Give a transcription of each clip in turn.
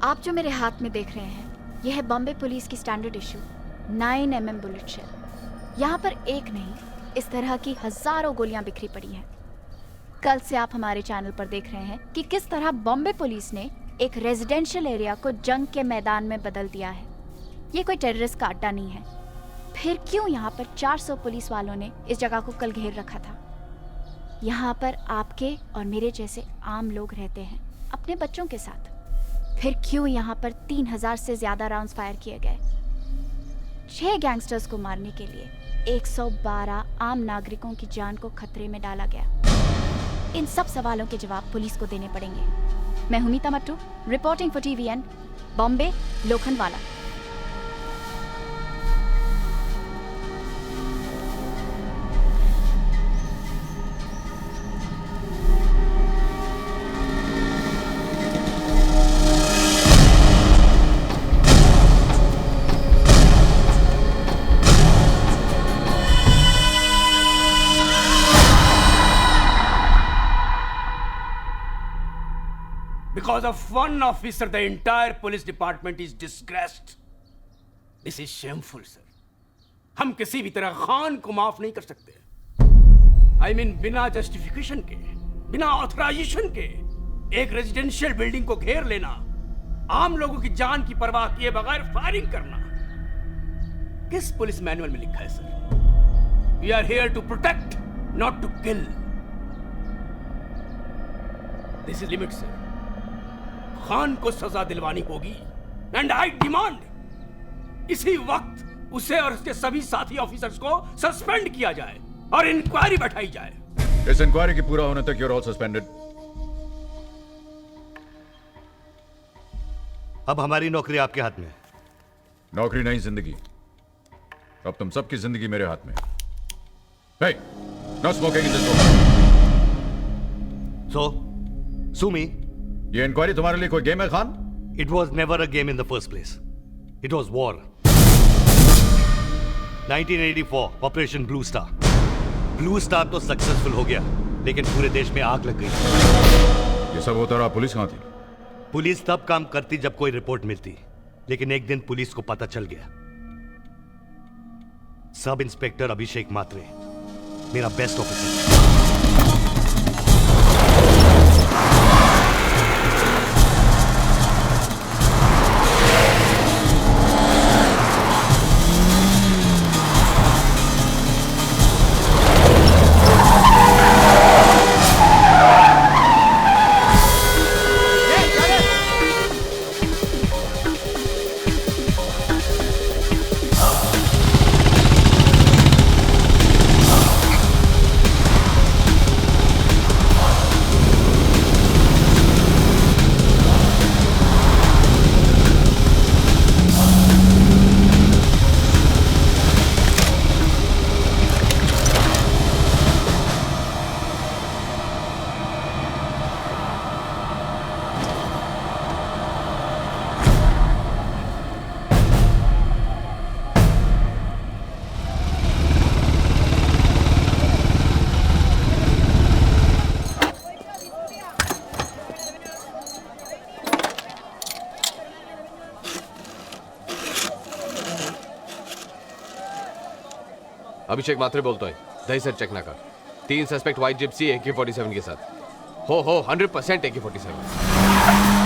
आप जो मेरे हाथ में देख रहे हैं, यह है बॉम्बे पुलिस की standard issue 9mm bullet shell. यहाँ पर एक नहीं, इस तरह की हजारों गोलियां बिखरी पड़ी हैं। कल से आप हमारे चैनल पर देख रहे हैं कि किस तरह बॉम्बे पुलिस ने एक रेजिडेंशियल एरिया को जंग के मैदान में बदल दिया है। ये कोई टेररिस्ट का अड्डा नहीं है। फिर क्यों यहाँ पर 400 पुलिस वालों ने इस जगह को कल घेर रखा था? यहाँ पर आपके और मेरे जैसे आम लोग रहते हैं अपने बच्चों के साथ। फिर क्यों यहाँ पर 3000 से ज्यादा राउंड्स फायर किए गए? 6 गैंगस्टर्स को मारने के लिए 112 आम नागरिकों की जान को खतरे में डाला गया। इन सब सवालों के जवाब पुलिस को देने पड़ेंगे। मैं हूं Meeta Mattoo, reporting for TVN, Bombay, Lokhandwala. Because of one officer, the entire police department is disgraced. This is shameful, sir. हम किसी भी तरह खान को माफ नहीं कर सकते। I mean, बिना जस्टिफिकेशन के, बिना ऑथराइजेशन के एक रेजिडेंशियल बिल्डिंग को घेर लेना, आम लोगों की जान की परवाह किए बगैर फायरिंग करना, किस पुलिस मैनुअल में लिखा है sir? We are here to protect, not to kill. This is limit, sir. Khan को सजा दिलवानी होगी एंड आई डिमांड इसी वक्त उसे और उसके सभी साथी ऑफिसर्स को सस्पेंड किया जाए और इंक्वायरी बैठाई जाए। इस इंक्वायरी के पूरा होने तक यूर ऑल सस्पेंडेड। अब हमारी नौकरी आपके हाथ में है। नौकरी नहीं, जिंदगी। अब तुम सबकी जिंदगी मेरे हाथ में। Hey, no smoking in this room. So, sue me. ये इंक्वायरी तुम्हारे लिए कोई गेम है Khan? It was never a game in the first place. It was war. 1984, Operation Blue Star. Blue Star तो सक्सेसफुल हो गया, लेकिन पूरे देश में आग लग गई। ये सब होता रहा, पुलिस कहां थी? पुलिस तब काम करती जब कोई रिपोर्ट मिलती, लेकिन एक दिन पुलिस को पता चल गया। सब इंस्पेक्टर अभिषेक मात्रे, मेरा बेस्ट ऑफिसर। अभिषेक मात्रे बोलता है, दही सर चेक ना कर। 3 सस्पेक्ट व्हाइट जिप्सी AK-47 के साथ। हो 100% AK-47।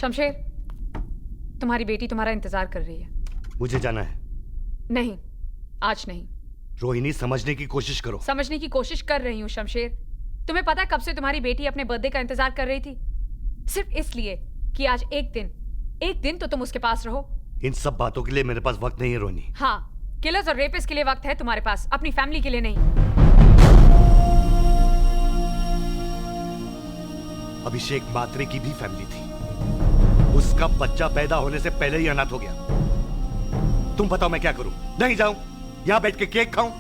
शमशेर, तुम्हारी बेटी तुम्हारा इंतजार कर रही है। मुझे जाना है। नहीं, आज नहीं। रोहिणी, समझने की कोशिश करो। समझने की कोशिश कर रही हूँ शमशेर। तुम्हें पता है कब से तुम्हारी बेटी अपने बर्थडे का इंतजार कर रही थी? सिर्फ इसलिए कि आज एक दिन तो तुम उसके पास रहो। इन सब बातों के लिए मेरे पास वक्त नहीं है रोहिणी। हाँ, किलर्स और रेपिस्ट के लिए वक्त है तुम्हारे पास, अपनी फैमिली के लिए नहीं। अभिषेक मात्रे की भी फैमिली थी। उसका बच्चा पैदा होने से पहले ही अनाथ हो गया। तुम बताओ मैं क्या करूं? नहीं जाऊं? यहां बैठ के केक खाऊं?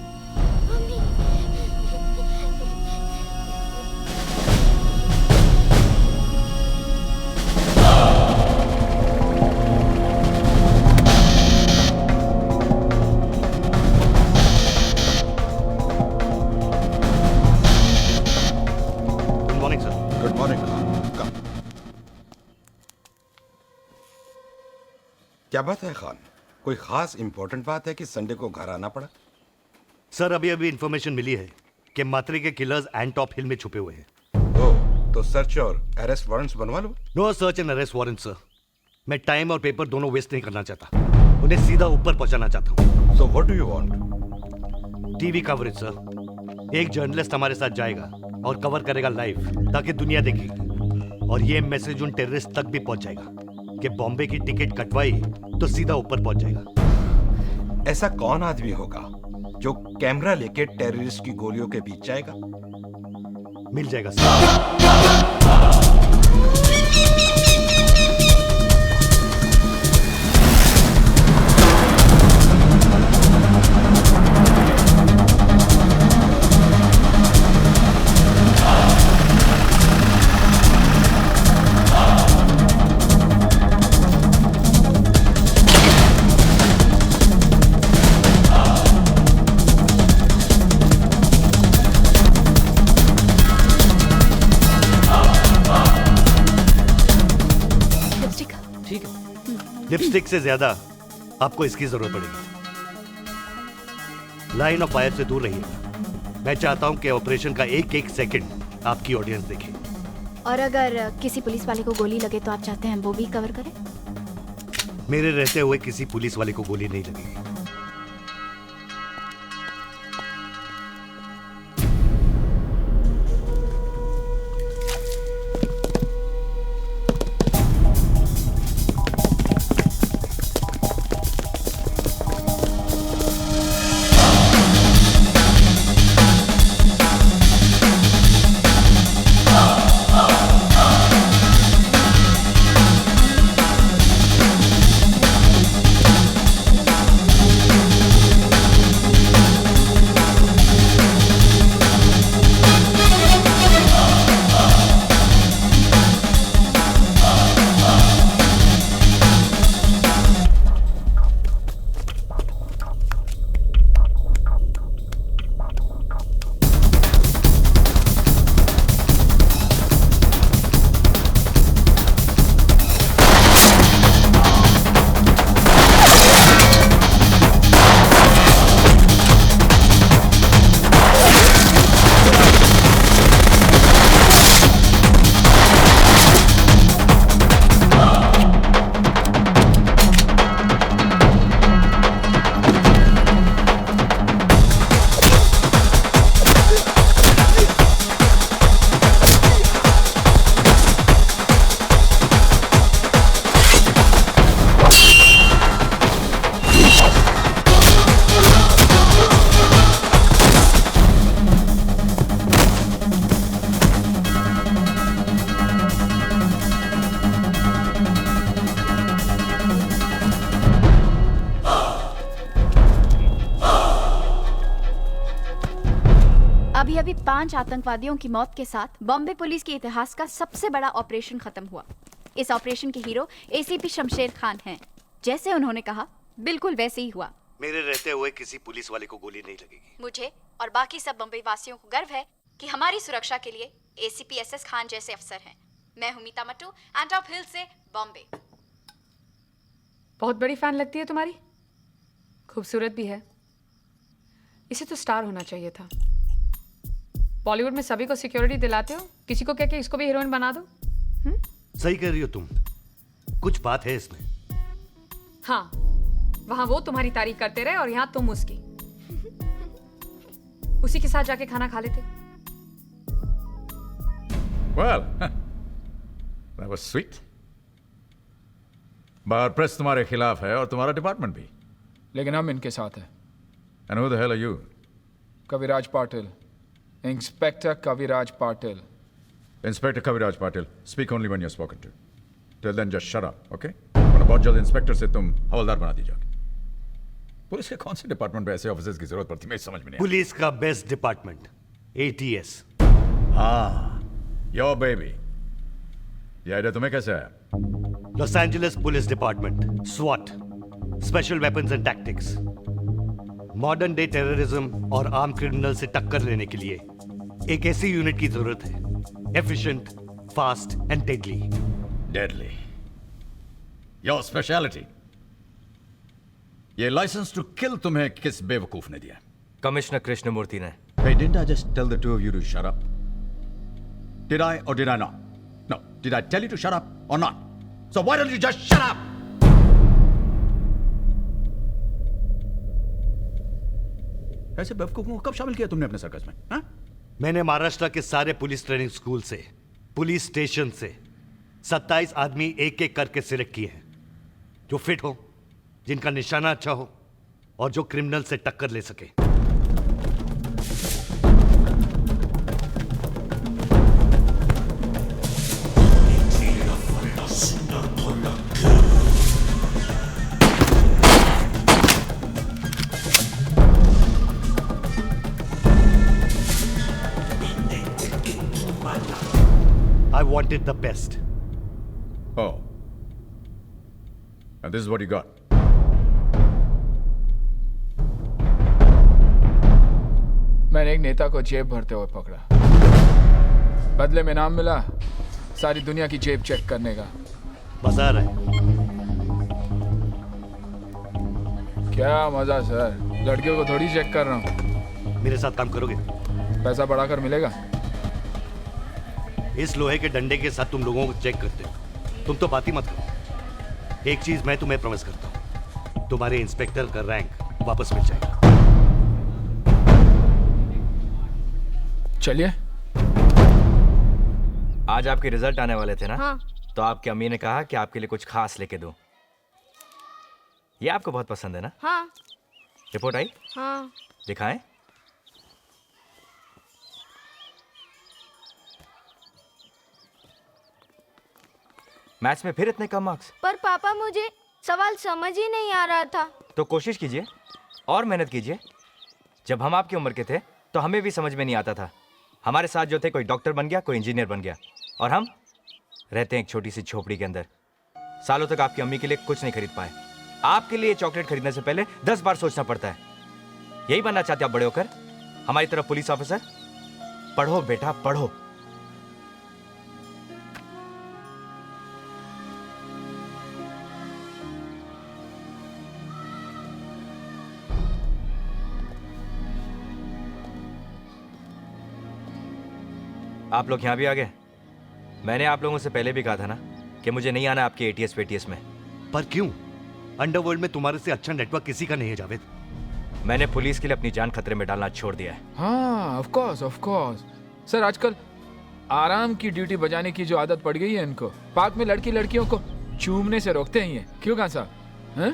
Good morning sir. Good morning. Come. क्या बात है खान? कोई खास इंपॉर्टेंट बात है कि संडे को घर आना पड़ा? सर, अभी इंफॉर्मेशन मिली है कि मात्रे के किलर्स एंटॉप हिल में छुपे हुए हैं। ओह, तो सर्च और अरेस्ट वारंट्स बनवा लो। No search and arrest warrant sir. मैं टाइम और पेपर दोनों वेस्ट नहीं करना चाहता। उन्हें सीधा ऊपर पहुंचाना चाहता हूं। So what do you want? TV coverage sir. एक जर्नलिस्ट हमारे साथ जाएगा और कवर करेगा लाइव, ताकि दुनिया देखेगी। और ये मैसेज उन टेररिस्ट तक भी पहुंच जाएगा कि बॉम्बे की टिकट कटवाई तो सीधा ऊपर पहुंच जाएगा। ऐसा कौन आदमी होगा जो कैमरा लेके टेररिस्ट की गोलियों के बीच जाएगा? मिल जाएगा सर। लिपस्टिक। ठीक है। लिपस्टिक से ज्यादा आपको इसकी जरूरत पड़ेगी। लाइन ऑफ फायर से दूर रहिएगा। मैं चाहता हूं कि ऑपरेशन का एक एक सेकंड आपकी ऑडियंस देखे। और अगर किसी पुलिस वाले को गोली लगे तो आप चाहते हैं वो भी कवर करें? मेरे रहते हुए किसी पुलिस वाले को गोली नहीं लगेगी। अभी 5 आतंकवादियों की मौत के साथ बॉम्बे पुलिस के इतिहास का सबसे बड़ा ऑपरेशन खत्म हुआ। इस ऑपरेशन के हीरो एसीपी शमशेर खान हैं। जैसे उन्होंने कहा बिल्कुल वैसे ही हुआ। मेरे रहते हुए किसी पुलिस वाले को गोली नहीं लगेगी। मुझे और बाकी सब बम्बई वासियों को गर्व है कि हमारी सुरक्षा के लिए एसीपी एसएस खान जैसे अफसर हैं। मैं हूं मीता मट्टू, एंटॉप हिल से बॉम्बे। बहुत बड़ी फैन लगती है तुम्हारी। खूबसूरत भी है। इसे तो स्टार होना चाहिए था। बॉलीवुड में सभी को सिक्योरिटी दिलाते हो, किसी को कह के इसको भी हीरोइन बना दो। सही कह रही हो तुम। कुछ बात है इसमें। हाँ, वहां वो तुम्हारी तारीफ करते रहे और यहाँ तुम उसकी। उसी के साथ जाके खाना खा लेते। Well, that was sweet. Bar press तुम्हारे खिलाफ है और तुम्हारा डिपार्टमेंट भी। लेकिन हम इनके साथ हैं। And who the hell are you? Kaviraj Patil, inspector Kaviraj Patil. Inspector Kaviraj Patil. Speak only when you're spoken to. Till then, just shut up, okay? वरना बहुत जल्द इंस्पेक्टर से तुम हवलदार बना दी जाओगे। पुलिस के कौन से डिपार्टमेंट में ऐसे ऑफिसर्स की जरूरत पड़ती है, मुझे समझ में नहीं पुलिस का बेस्ट डिपार्टमेंट ATS। हाँ, योर बेबी। ये आइडिया तुम्हें कैसे आया? Los Angeles police department, SWAT, special weapons and tactics. Modern day terrorism और आर्म क्रिमिनल से टक्कर लेने के लिए एक ऐसी यूनिट की जरूरत है, efficient, fast and deadly. Deadly. Your speciality. ये लाइसेंस टू किल तुम्हें किस बेवकूफ ने दिया? कमिश्नर कृष्णमूर्ति ने। Hey, didn't I just tell the two of you to shut up? Did I or did I not? No. Did I tell you to shut up or not? So why don't you just shut up? ऐसे बेवकूफों को कब शामिल किया तुमने अपने circus में? हाँ? मैंने महाराष्ट्र के सारे पुलिस ट्रेनिंग स्कूल से, पुलिस स्टेशन से 27 आदमी एक एक करके सिलेक्ट किए हैं, जो फिट हो, जिनका निशाना अच्छा हो और जो क्रिमिनल से टक्कर ले सके। I wanted the best. Oh. And this is what you got. मैंने एक नेता को जेब भरते हुए पकड़ा। बदले में नाम मिला सारी दुनिया की जेब चेक करने का। मजा आ रहा है? क्या मजा सर, लड़कियों को थोड़ी चेक कर रहा हूँ। मेरे साथ काम करोगे? पैसा बढ़ाकर मिलेगा। इस लोहे के डंडे के साथ तुम लोगों को चेक करते हो, तुम तो बात ही मत करो। एक चीज मैं तुम्हें प्रॉमिस करता हूं, तुम्हारे इंस्पेक्टर का रैंक वापस मिल जाएगा। चलिए। आज आपके रिजल्ट आने वाले थे ना? हाँ। तो आपकी अम्मी ने कहा कि आपके लिए कुछ खास लेके दूं। ये आपको बहुत पसंद है ना? हाँ। रिपोर्ट आई? हाँ। दिखाएं। मैथ्स में फिर इतने कम मार्क्स? पर पापा मुझे सवाल समझ ही नहीं आ रहा था। तो कोशिश कीजिए और मेहनत कीजिए। जब हम आपकी उम्र के थे तो हमें भी समझ में नहीं आता था। हमारे साथ जो थे, कोई डॉक्टर बन गया, कोई इंजीनियर बन गया, और हम रहते हैं एक छोटी सी झोपड़ी के अंदर। सालों तक आपकी अम्मी के लिए कुछ नहीं खरीद पाए। आपके लिए चॉकलेट खरीदने से पहले 10 बार सोचना पड़ता है। यही बनना चाहते आप बड़े होकर? हमारी तरफ पुलिस ऑफिसर? पढ़ो बेटा पढ़ो। आप लोग यहाँ भी आ गए। मैंने आप लोगों से पहले भी कहा था ना कि मुझे नहीं आना आपके ATS पेटीएस में। पर क्यों? अंडरवर्ल्ड में तुम्हारे से अच्छा नेटवर्क किसी का नहीं है जावेद। मैंने पुलिस के लिए अपनी जान खतरे में डालना छोड़ दिया है। हाँ, ऑफ कोर्स। सर, आजकल आराम की ड्यूटी बजाने की जो आदत पड़ गई है इनको, पार्क में लड़कियों को चूमने से रोकते ही हैं। क्यों कहाँ साहब? हैं?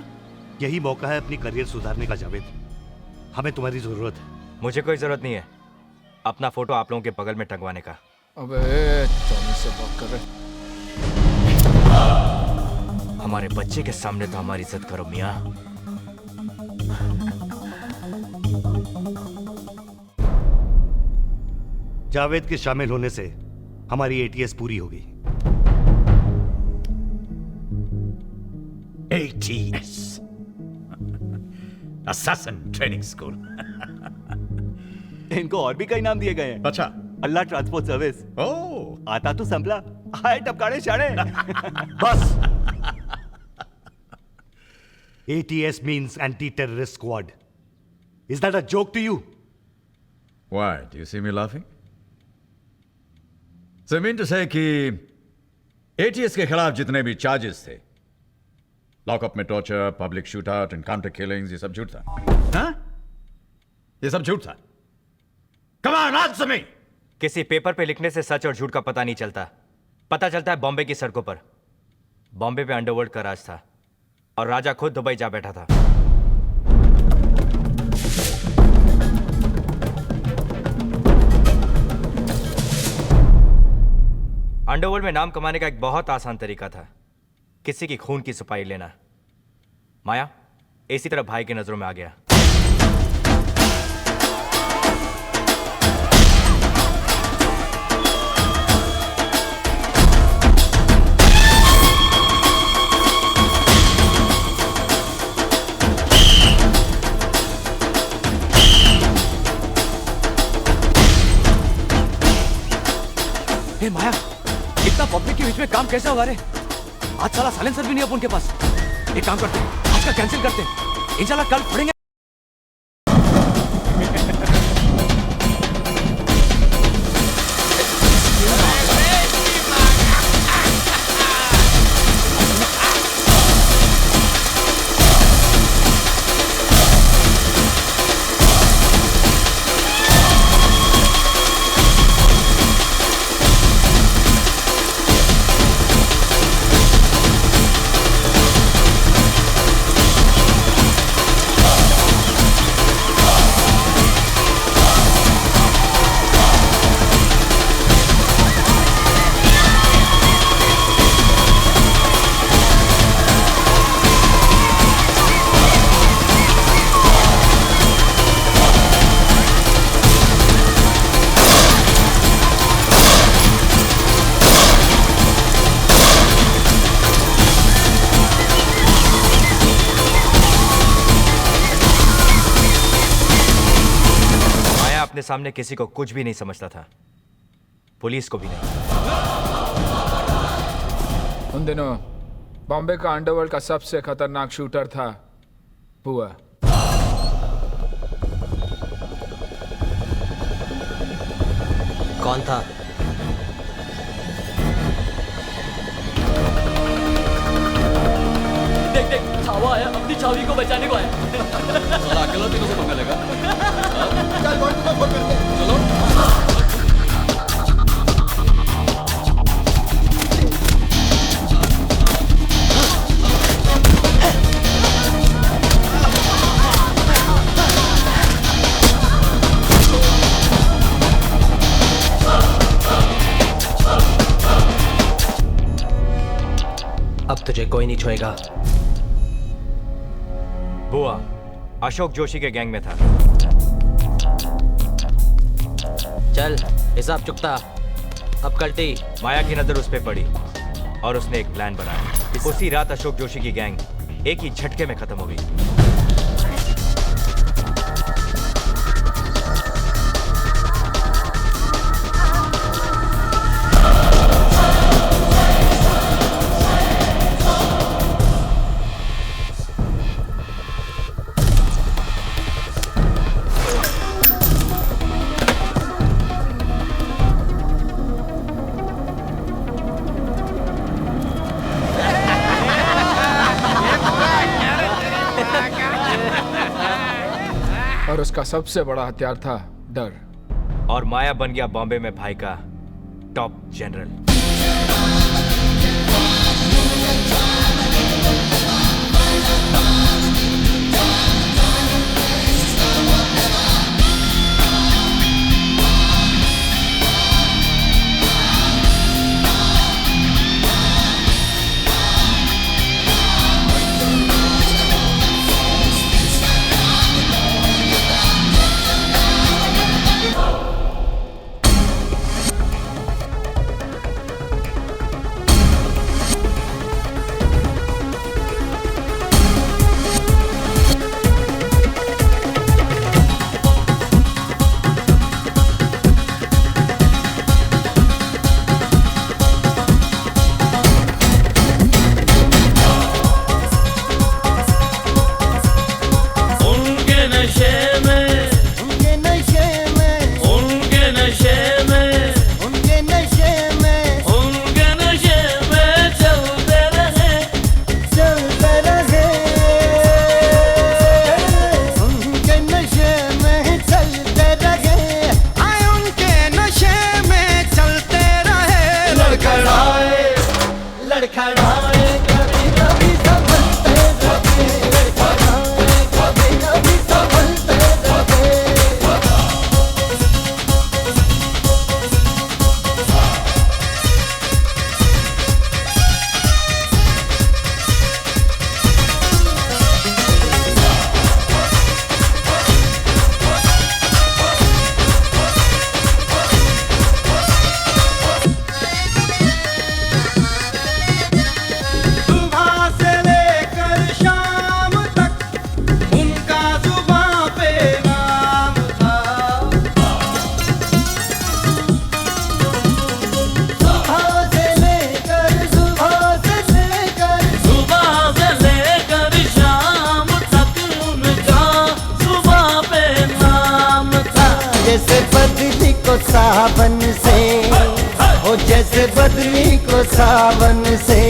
यही मौका है अपनी करियर सुधारने का जावेद। हमें तुम्हारी जरूरत है। मुझे कोई जरूरत नहीं है अपना फोटो आप लोगों के बगल में टंगवाने का। अबे टॉमी से बात कर रहे। हमारे बच्चे के सामने तो हमारी इज्जत करो मियाँ। जावेद के शामिल होने से हमारी ATS पूरी होगी। ATS Assassin Training School। इनको और भी कई नाम दिए गए हैं। अच्छा। अल्लाह ट्रांसपोर्ट सर्विस। ओह, आता तो संभला, हाय टपकाड़े शाड़े। बस। ATS means anti-terrorist squad. Is that a joke to you? why? Do you see me laughing? So I mean to say कि ATS के खिलाफ जितने भी चार्जेस थे लॉकअप में torture, public shoot out, encounter killings, ये सब झूठ था। हाँ? ये सब झूठ था। Come on answer me. किसी पेपर पे लिखने से सच और झूठ का पता नहीं चलता। पता चलता है बॉम्बे की सड़कों पर। बॉम्बे पे अंडरवर्ल्ड का राज था और राजा खुद दुबई जा बैठा था। अंडरवर्ल्ड में नाम कमाने का एक बहुत आसान तरीका था, किसी की खून की सफाई लेना। माया इसी तरह भाई की नजरों में आ गया। हे माया, इतना पब्लिक के बीच में काम कैसे होगा रे? आज साला साइलेंसर भी नहीं है उनके पास। एक काम करते हैं, आज का कैंसिल करते हैं, इंशाल्लाह कल पढ़ेंगे। अपने सामने किसी को कुछ भी नहीं समझता था, पुलिस को भी नहीं। उन दिनों बॉम्बे का अंडरवर्ल्ड का सबसे खतरनाक शूटर था बुआ। कौन था? देख देख, छावा आया, अपनी छावी को बचाने को आया। अकेला तीनों से पंगा लेगा। चलो। अब तुझे कोई नहीं छोएगा। बुआ अशोक जोशी के गैंग में था। चल हिसाब चुकता। अब कल्टी। माया की नजर उस पे पड़ी और उसने एक प्लान बनाया। उसी रात अशोक जोशी की गैंग एक ही झटके में खत्म हो गई। और उसका सबसे बड़ा हथियार था डर। और माया बन गया बॉम्बे में भाई का टॉप जनरल। जैसे बदली को सावन से, ओ जैसे बदली को सावन से,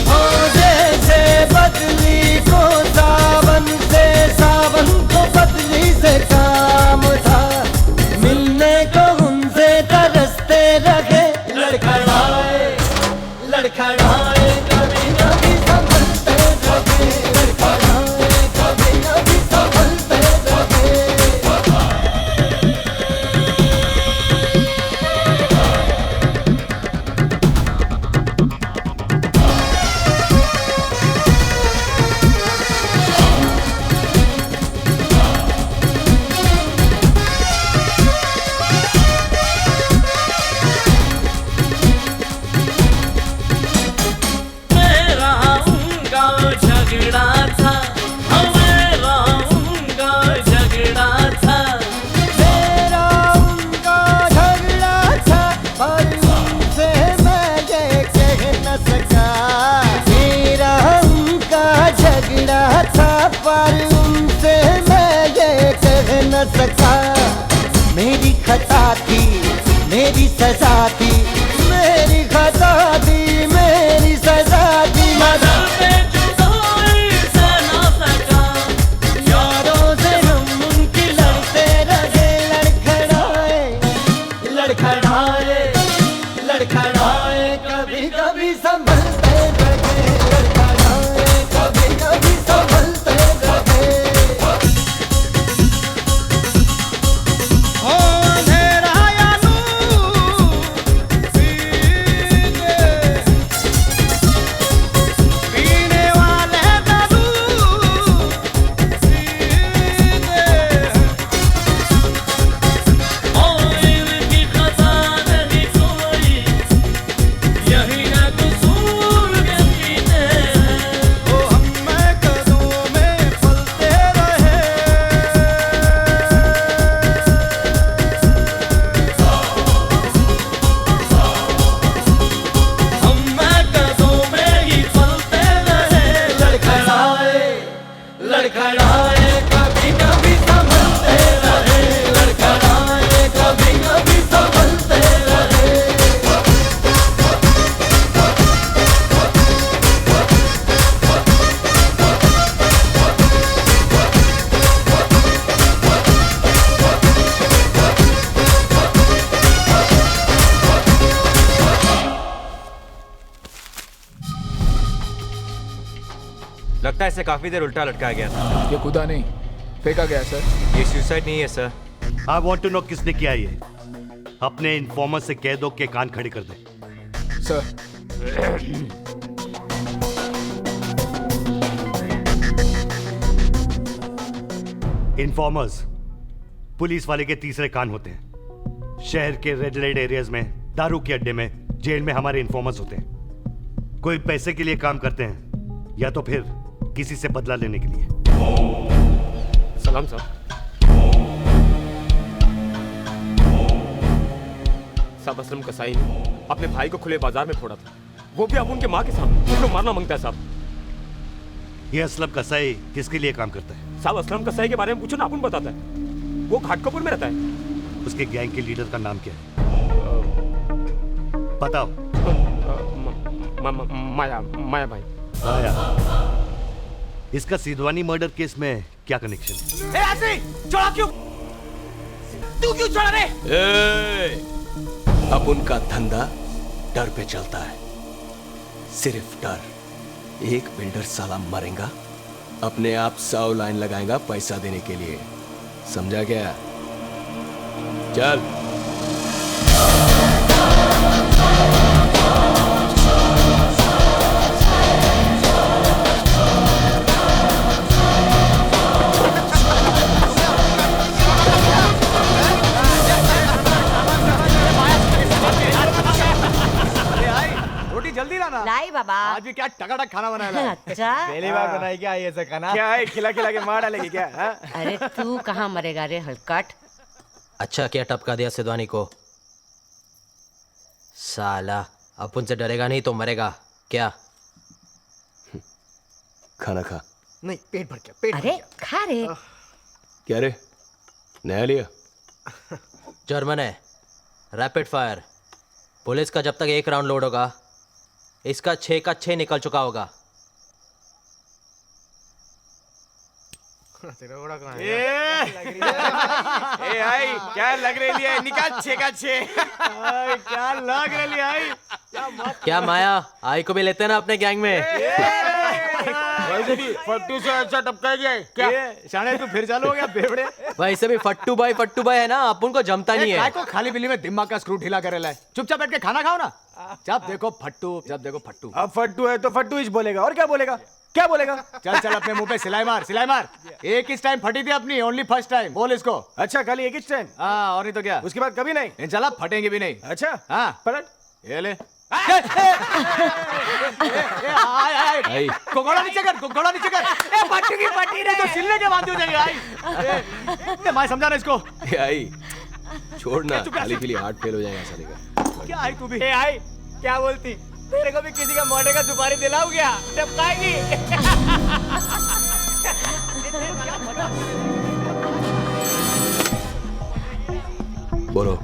ओ जैसे बदली को सावन से, सावन को बदली से काम था, मिलने को उनसे तरसते रहे, लड़खड़ाए लड़खड़ाए कभी कभी संभलते रहे, लड़खड़ाए कभी कभी संभलते रहे। पर उनसे मैं ये कह न सका, मेरी खता थी मेरी सजा थी, मेरी खता थी मेरी सजा थी, नजर पे जुदाई से न सका, यारों से हम उनकी लड़ते रहे, लड़खड़ाए लड़खड़ाए लड़खड़ाए कभी कभी संभलते रहे, लड़खड़ाए कभी कभी संभलते रहे। ओ अंधेरा या नूर पीने वाले जरूर और इनकी खता नहीं कोई, यही है कसूर के पीते हैं, ओ हम कदमों में फलते रहे। हम कदमों में ही फलते रहे, लड़खड़ाए लड़खड़ाए कभी कभी संभलते रहे, लड़खड़ाए कभी कभी संभलते रहे। लगता है इसे काफी देर उल्टा लटकाया गया था। ये कूदा नहीं, फेंका गया सर। ये सुसाइड नहीं है sir. I want to know किसने किया ये। अपने इन्फॉर्मर से कह दो कि कान खड़े कर दे। सर इन्फॉर्मर्स पुलिस वाले के तीसरे कान होते हैं। शहर के रेड लाइट एरियाज में, दारू के अड्डे में, जेल में हमारे इन्फॉर्मर्स होते हैं। कोई पैसे के लिए काम करते हैं या तो फिर किसी से बदला लेने के लिए। सलाम साहब। साहब असलम कसाई ने अपने भाई को खुले बाजार में फोड़ा था, वो भी अब उनके माँ के सामने। उसको मारना मांगता है साहब। ये असलम कसाई किसके लिए काम करता है? साहब असलम कसाई के बारे में पूछो ना, अपन बताता है। वो घाटकोपुर में रहता है। उसके गैंग के लीडर का नाम क्या है? बताओ। माया माया भाई। माया। इसका सिद्धवानी मर्डर केस में क्या कनेक्शन है? ऐसे छोड़ा क्यों? तू क्यों छोड़ा रे? अब उनका धंधा डर पे चलता है, सिर्फ डर। एक बिल्डर साला मरेगा, अपने आप 100 लाइन लगाएगा पैसा देने के लिए, समझा क्या? चल। रोटी जल्दी लाना। लाई बाबा। आज भी क्या टकाटक खाना बनाया है? अच्छा पहली बार बनाई क्या ये ऐसा खाना? क्या है, खिला खिला के मार डालेगी क्या? हाँ? अरे तू कहाँ मरेगा रे हलकट। अच्छा क्या टपका दिया सिद्धवानी को? साला अपन से डरेगा नहीं तो मरेगा क्या? खाना खा। नहीं पेट भर गया, पेट अरे खा रे। क्या रे, नया लिया? जर्मन है, रैपिड फायर। पुलिस का जब तक एक राउंड लोड होगा, इसका 6 का 6 निकल चुका होगा। आई क्या लग रही है? निकाल 6 का 6। क्या लग रही है? क्या माया, आई को भी लेते हैं ना अपने गैंग में? वैसे भी फट्टू से अच्छा टपका गया है क्या? शाने तू फिर चालू हो गया बेवड़े। वैसे भी फट्टू भाई है ना, अपन को जमता नहीं है। को खाली बिल्ली में दिमाग का स्क्रू ढीला करे लाए। चुपचाप बैठ के खाना खाओ ना। जब देखो फट्टू। अब फट्टू है तो फट्टू ही बोलेगा, और क्या बोलेगा? चल अपने मुंह पे सिलाई मार। एक इस टाइम फटी थी अपनी, ओनली फर्स्ट टाइम। बोल इसको। अच्छा खाली एक ही टाइम? हाँ, और नहीं तो क्या? उसके बाद कभी नहीं? चला फटेंगे भी नहीं। अच्छा हाँ, पलट ये ले। घोड़ा नीचे कर। फटी नहीं तो सिलने के बांधी हो जाएगी। आई मैं समझा ना इसको। आई छोड़ना, खाली पीली हार्ट फेल हो जाएगा साले का। क्या आई तू भी? आई क्या बोलती? तेरे को भी किसी का मोटे का सुपारी दिलाऊं क्या? टपकाएगी। बोलो।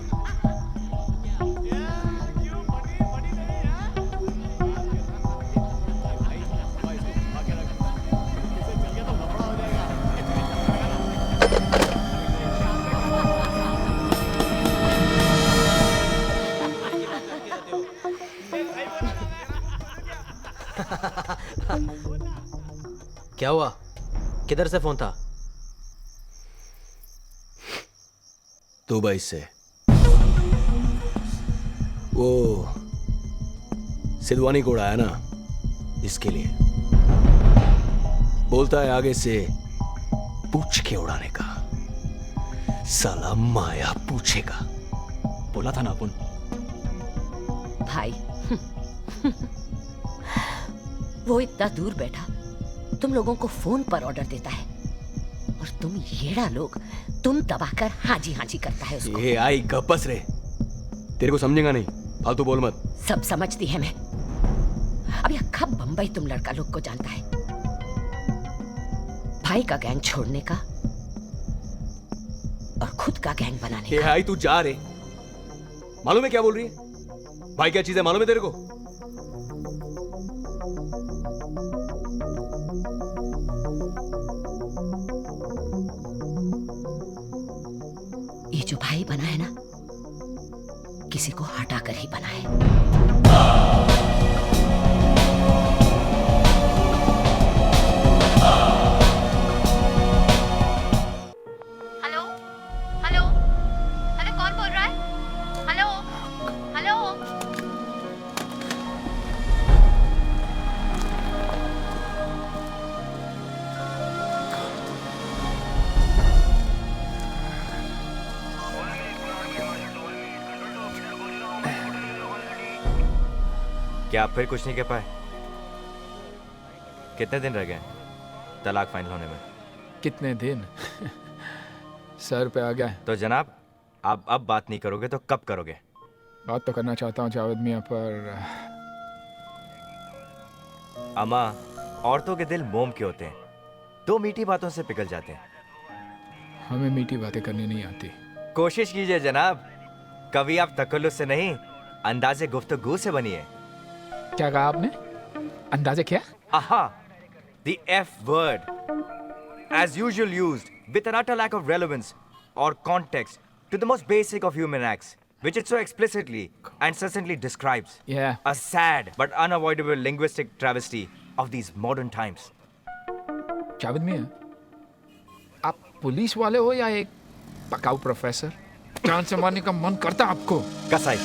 क्या हुआ? किधर से फोन था? दुबई से। वो सिलवानी को उड़ाया ना, इसके लिए बोलता है आगे से पूछ के उड़ाने का। साला माया पूछेगा। बोला था ना अपन। भाई वो इतना दूर बैठा तुम लोगों को फोन पर ऑर्डर देता है, और तुम येड़ा लोग तुम दबाकर हाजी करता है उसको। ये आई गप्पस रे, तेरे को समझेगा नहीं, फालतू बोल मत। सब समझती है मैं। अब यह कब बंबई तुम लड़का लोग को जानता है? भाई का गैंग छोड़ने का और खुद का गैंग बनाने का। आई तू जा रे, मालूम है क्या बोल रही है? भाई क्या चीज है मालूम है तेरे को? ये जो भाई बना है ना, किसी को हटाकर ही बना है। हेलो कौन बोल रहा है? हेलो क्या आप फिर कुछ नहीं कह पाए? कितने दिन रह गए तलाक फाइनल होने में? कितने दिन? सर पे आ गया। तो जनाब, आप अब बात नहीं करोगे तो कब करोगे? बात तो करना चाहता हूँ जावेद मियाँ, पर अम्मा, औरतों के दिल मोम के होते हैं, 2 मीठी बातों से पिघल जाते हैं। हमें मीठी बातें करनी नहीं आती। कोशिश कीजिए जनाब, कभी आप तकल्लुफ़ से नहीं, अंदाज़े गुफ्तगू से बनिए। क्या कहा आपने? अंदाजे क्या? Aha! The F word, as usual used with an utter lack of relevance or context to the most basic of human acts, which it so explicitly and succinctly describes. Yeah. A sad but unavoidable linguistic travesty of these modern times. Javed मियाँ, आप police वाले हो या एक पकाऊ professor? जान से मारने का मन करता आपको? कसाई।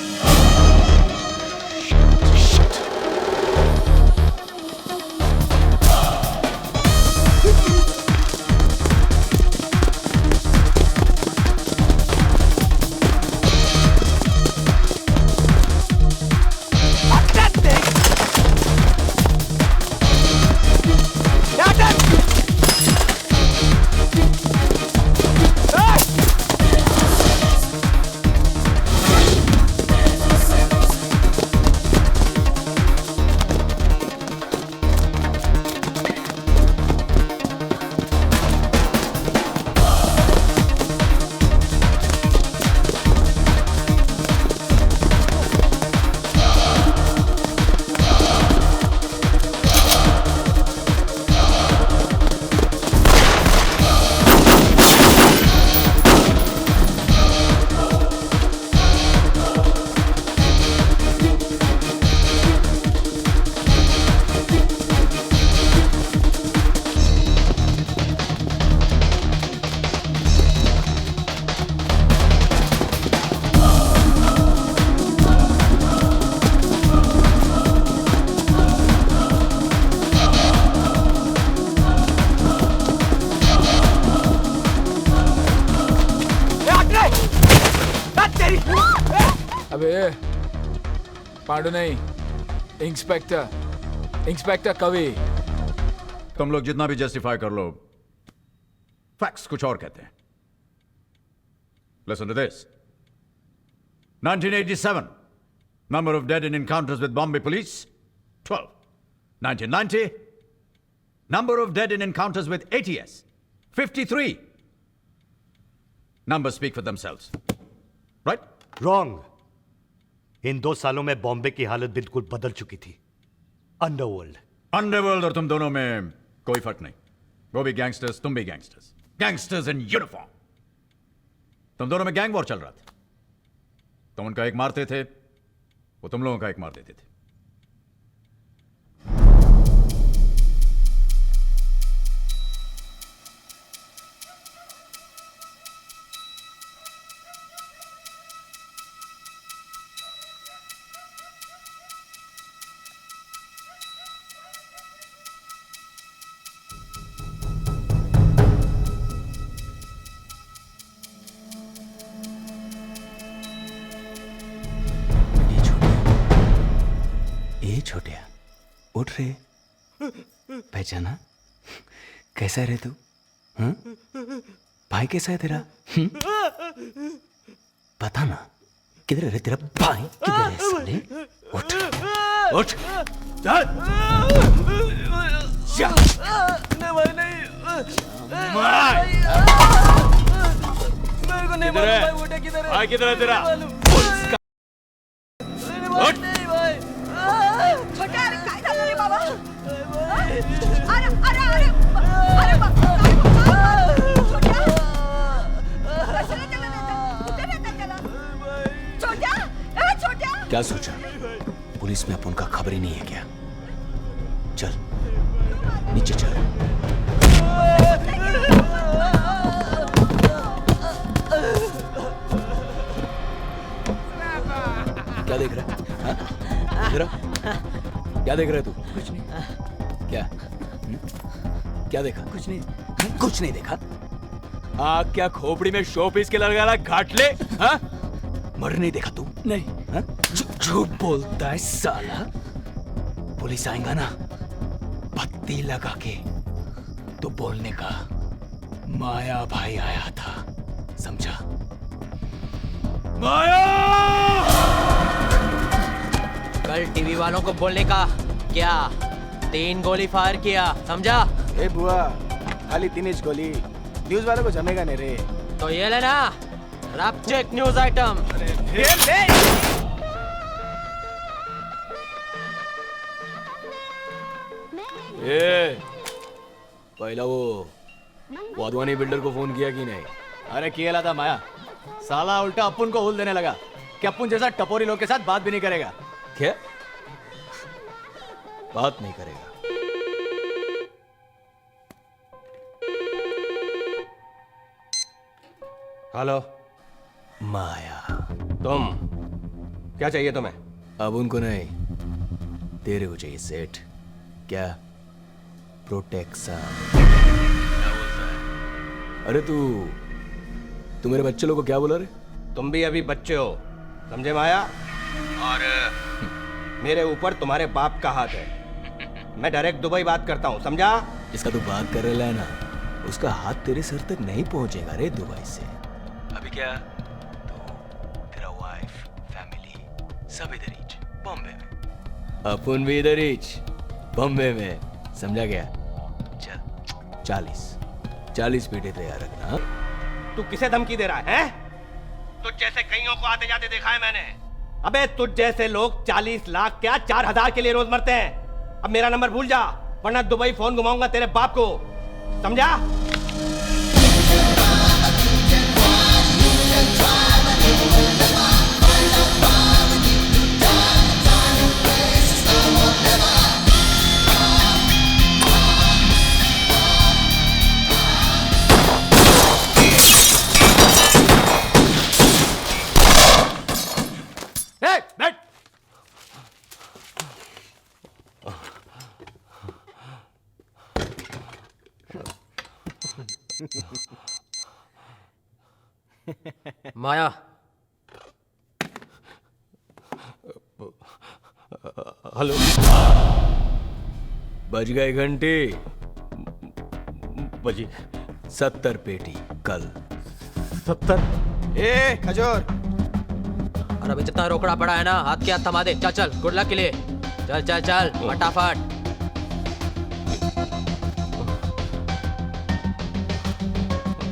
अबे पांडु नहीं, इंस्पेक्टर कवि। तुम लोग जितना भी जस्टिफाई कर लो, फैक्ट्स कुछ और कहते हैं। Listen to this. 1987, number of dead in encounters with Bombay police, 12. 1990, number of dead in encounters with ATS, 53. Numbers speak for themselves. Right? Wrong. इन 2 सालों में बॉम्बे की हालत बिल्कुल बदल चुकी थी। अंडरवर्ल्ड और तुम दोनों में कोई फर्क नहीं। वो भी गैंगस्टर्स, तुम भी गैंगस्टर्स। Gangsters in uniform. तुम दोनों में गैंग वॉर चल रहा था। तुम उनका एक मारते थे, वो तुम लोगों का एक मार देते थे। छोटिया उठ रे, पहचाना? कैसा रे तू? भाई कैसा है तेरा? पता ना किधर है तेरा भाई? किधर है साले? उठ उठ चल चल। नहीं भाई नहीं, मेरे को नहीं मालूम भाई। उठ किधर है? भाई किधर है तेरा? उठ। छोटा, अरे काय झालं रे बाबा? अरे अरे अरे अरे बाबा, छोटा कशाला त्याला देता? कुठे देता त्याला? छोटा, ए छोटा, क्या सोचा? पुलिस में अपन का खबर ही नहीं है क्या? चल नीचे चल। क्या देख रहा है? क्या देख रहा है तू? कुछ नहीं। क्या? क्या देखा? कुछ नहीं। कुछ नहीं देखा? आग क्या खोपड़ी में शोपीस के लगा घाट ले? हाँ? मर नहीं देखा तू? नहीं। झूठ बोलता है साला। पुलिस आएगा ना, पत्ती लगा के तो बोलने का माया भाई आया था, समझा? माया! कल टीवी वालों को बोलने का क्या? 3 गोली फायर किया, समझा? ए बुआ, खाली 3 इंच गोली, न्यूज़ वालों को जमेगा नहीं रे। तो ये लेना, रैप चेक न्यूज़ आइटम। ए, पहला वो वाधवानी बिल्डर को फोन किया कि नहीं? अरे किया था माया, साला उल्टा अपुन को हुल देने लगा कि अपुन जैसा टपोरी लोग के साथ बात भी नहीं करेगा। क्या? बात नहीं करेगा? हेलो माया, तुम क्या चाहिए तुम्हें? अब उनको नहीं, तेरे को चाहिए सेठ। क्या? प्रोटेक्शन। अरे तू मेरे बच्चे लोग को क्या बोला रे? तुम भी अभी बच्चे हो, समझे माया? और मेरे ऊपर तुम्हारे बाप का हाथ है। मैं डायरेक्ट दुबई बात करता हूँ, समझा? जिसका तू बात कर रहा है ना, उसका हाथ तेरे सर तक नहीं पहुंचेगा रे दुबई से। अभी क्या? तो तेरा वाइफ, फैमिली सब इधर ही, बॉम्बे में। अपन भी इधर ही, बॉम्बे में, समझा गया? चल 40 पेटे तैयार रखना। तू किसे धमकी दे रहा है? तुझ जैसे कईयों को आते जाते देखा है मैंने। अबे तुझ जैसे लोग 40 लाख क्या 4000 के लिए रोज मरते हैं। अब मेरा नंबर भूल जा, वरना दुबई फोन घुमाऊंगा तेरे बाप को, समझा? बैठ। माया, हेलो, बज गए घंटे, बजी 70 पेटी कल। 70? ए खजूर, और अभी जितना रोकड़ा पड़ा है ना, हाथ के हाथ थमा दे। चल चल, गुड लक के लिए। चल चल चल फटाफट।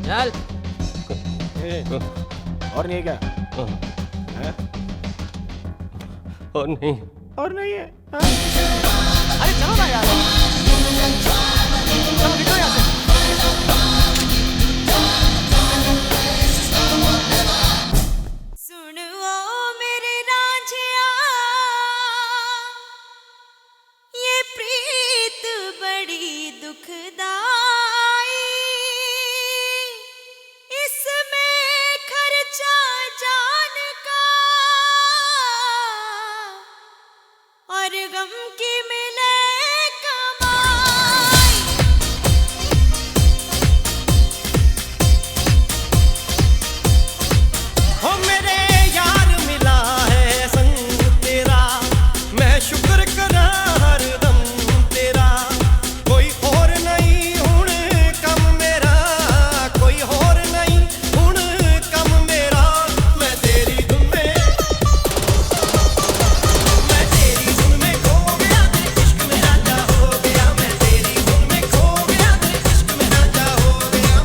चल। और नहीं है क्या? हैं? और नहीं। और नहीं है? अरे चलो ना यार, चलो निकलो यहाँ से। सुनो मेरे रांझिया, ये प्रीत बड़ी दुखदाई, इसमें खर्चा जान का और गम की मिले कमाई। हो मेरे यार मिला है संग तेरा, मैं शुक्र करा हरदम तेरा। कोई और नहीं हुण कम मेरा, कोई और नहीं हुण कम मेरा। मैं तेरी धुन में, मैं तेरी धुन में खो गया, तेरे इश्क में राजा हो गया। मैं तेरी धुन में खो गया, तेरे इश्क में राजा हो गया।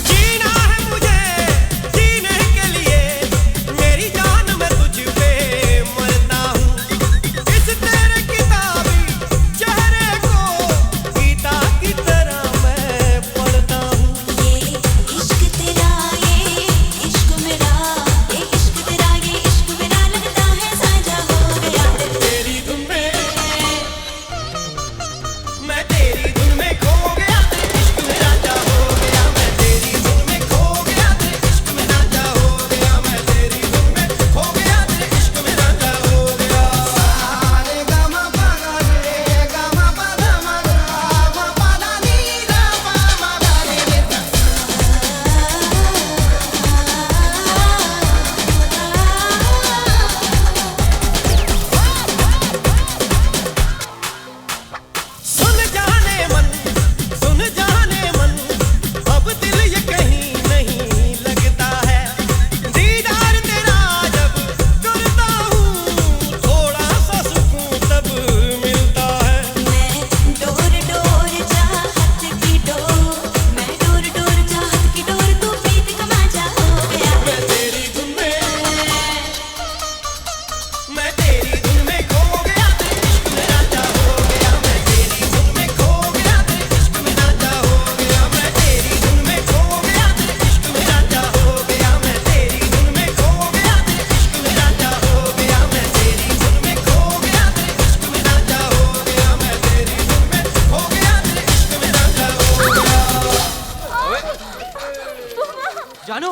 जीना है मुझे जीने के लिए, मेरी जान मैं तुझ पे मरता हूँ। इस तेरे किताबी चेहरे को गीता की तरह मैं पढ़ता हूँ। ये इश्क तेरा, ये इश्क मेरा, ये इश्क तेरा, ये इश्क मेरा लगता है साझा हो गया। तेरी धुन में, मैं तेरी धुन में खो गया, तेरे इश्क में राजा हो गया। मैं तेरी धुन में खो गया, तेरे इश्क में राजा हो गया। मैं तेरी धुन में खो गया, तेरे इश्क में राजा हो गया। सारे गमा पगा रे गमा पदा मगा पदा नी रा मा गा रे रे। सुन जाने मन, सुन जाने मन, अब दिल ये कहीं नहीं लगता है। दीदार तेरा जब करता हूँ, थोड़ा सा सुकून तब मिलता है। मैं डोर डोर चाहत की डोर, मैं डोर डोर चाहत की डोर, तू प्रीत का मांझा हो गया। मैं तेरी धुन में, मैं तेरी धुन में खो गया, तेरे इश्क में राजा हो गया। मैं तेरी धुन में खो गया, तेरे इश्क में राजा हो गया। मैं तेरी धुन में खो गया, तेरे इश्क में राजा हो गया। मैं तेरी धुन में खो गया, तेरे इश्क में राजा हो गया। मैं तेरी धुन में खो गया, तेरे इश्क में राजा हो गया। मैं तेरी धुन में खो गया, तेरे इश्क में राजा हो गया। जानू,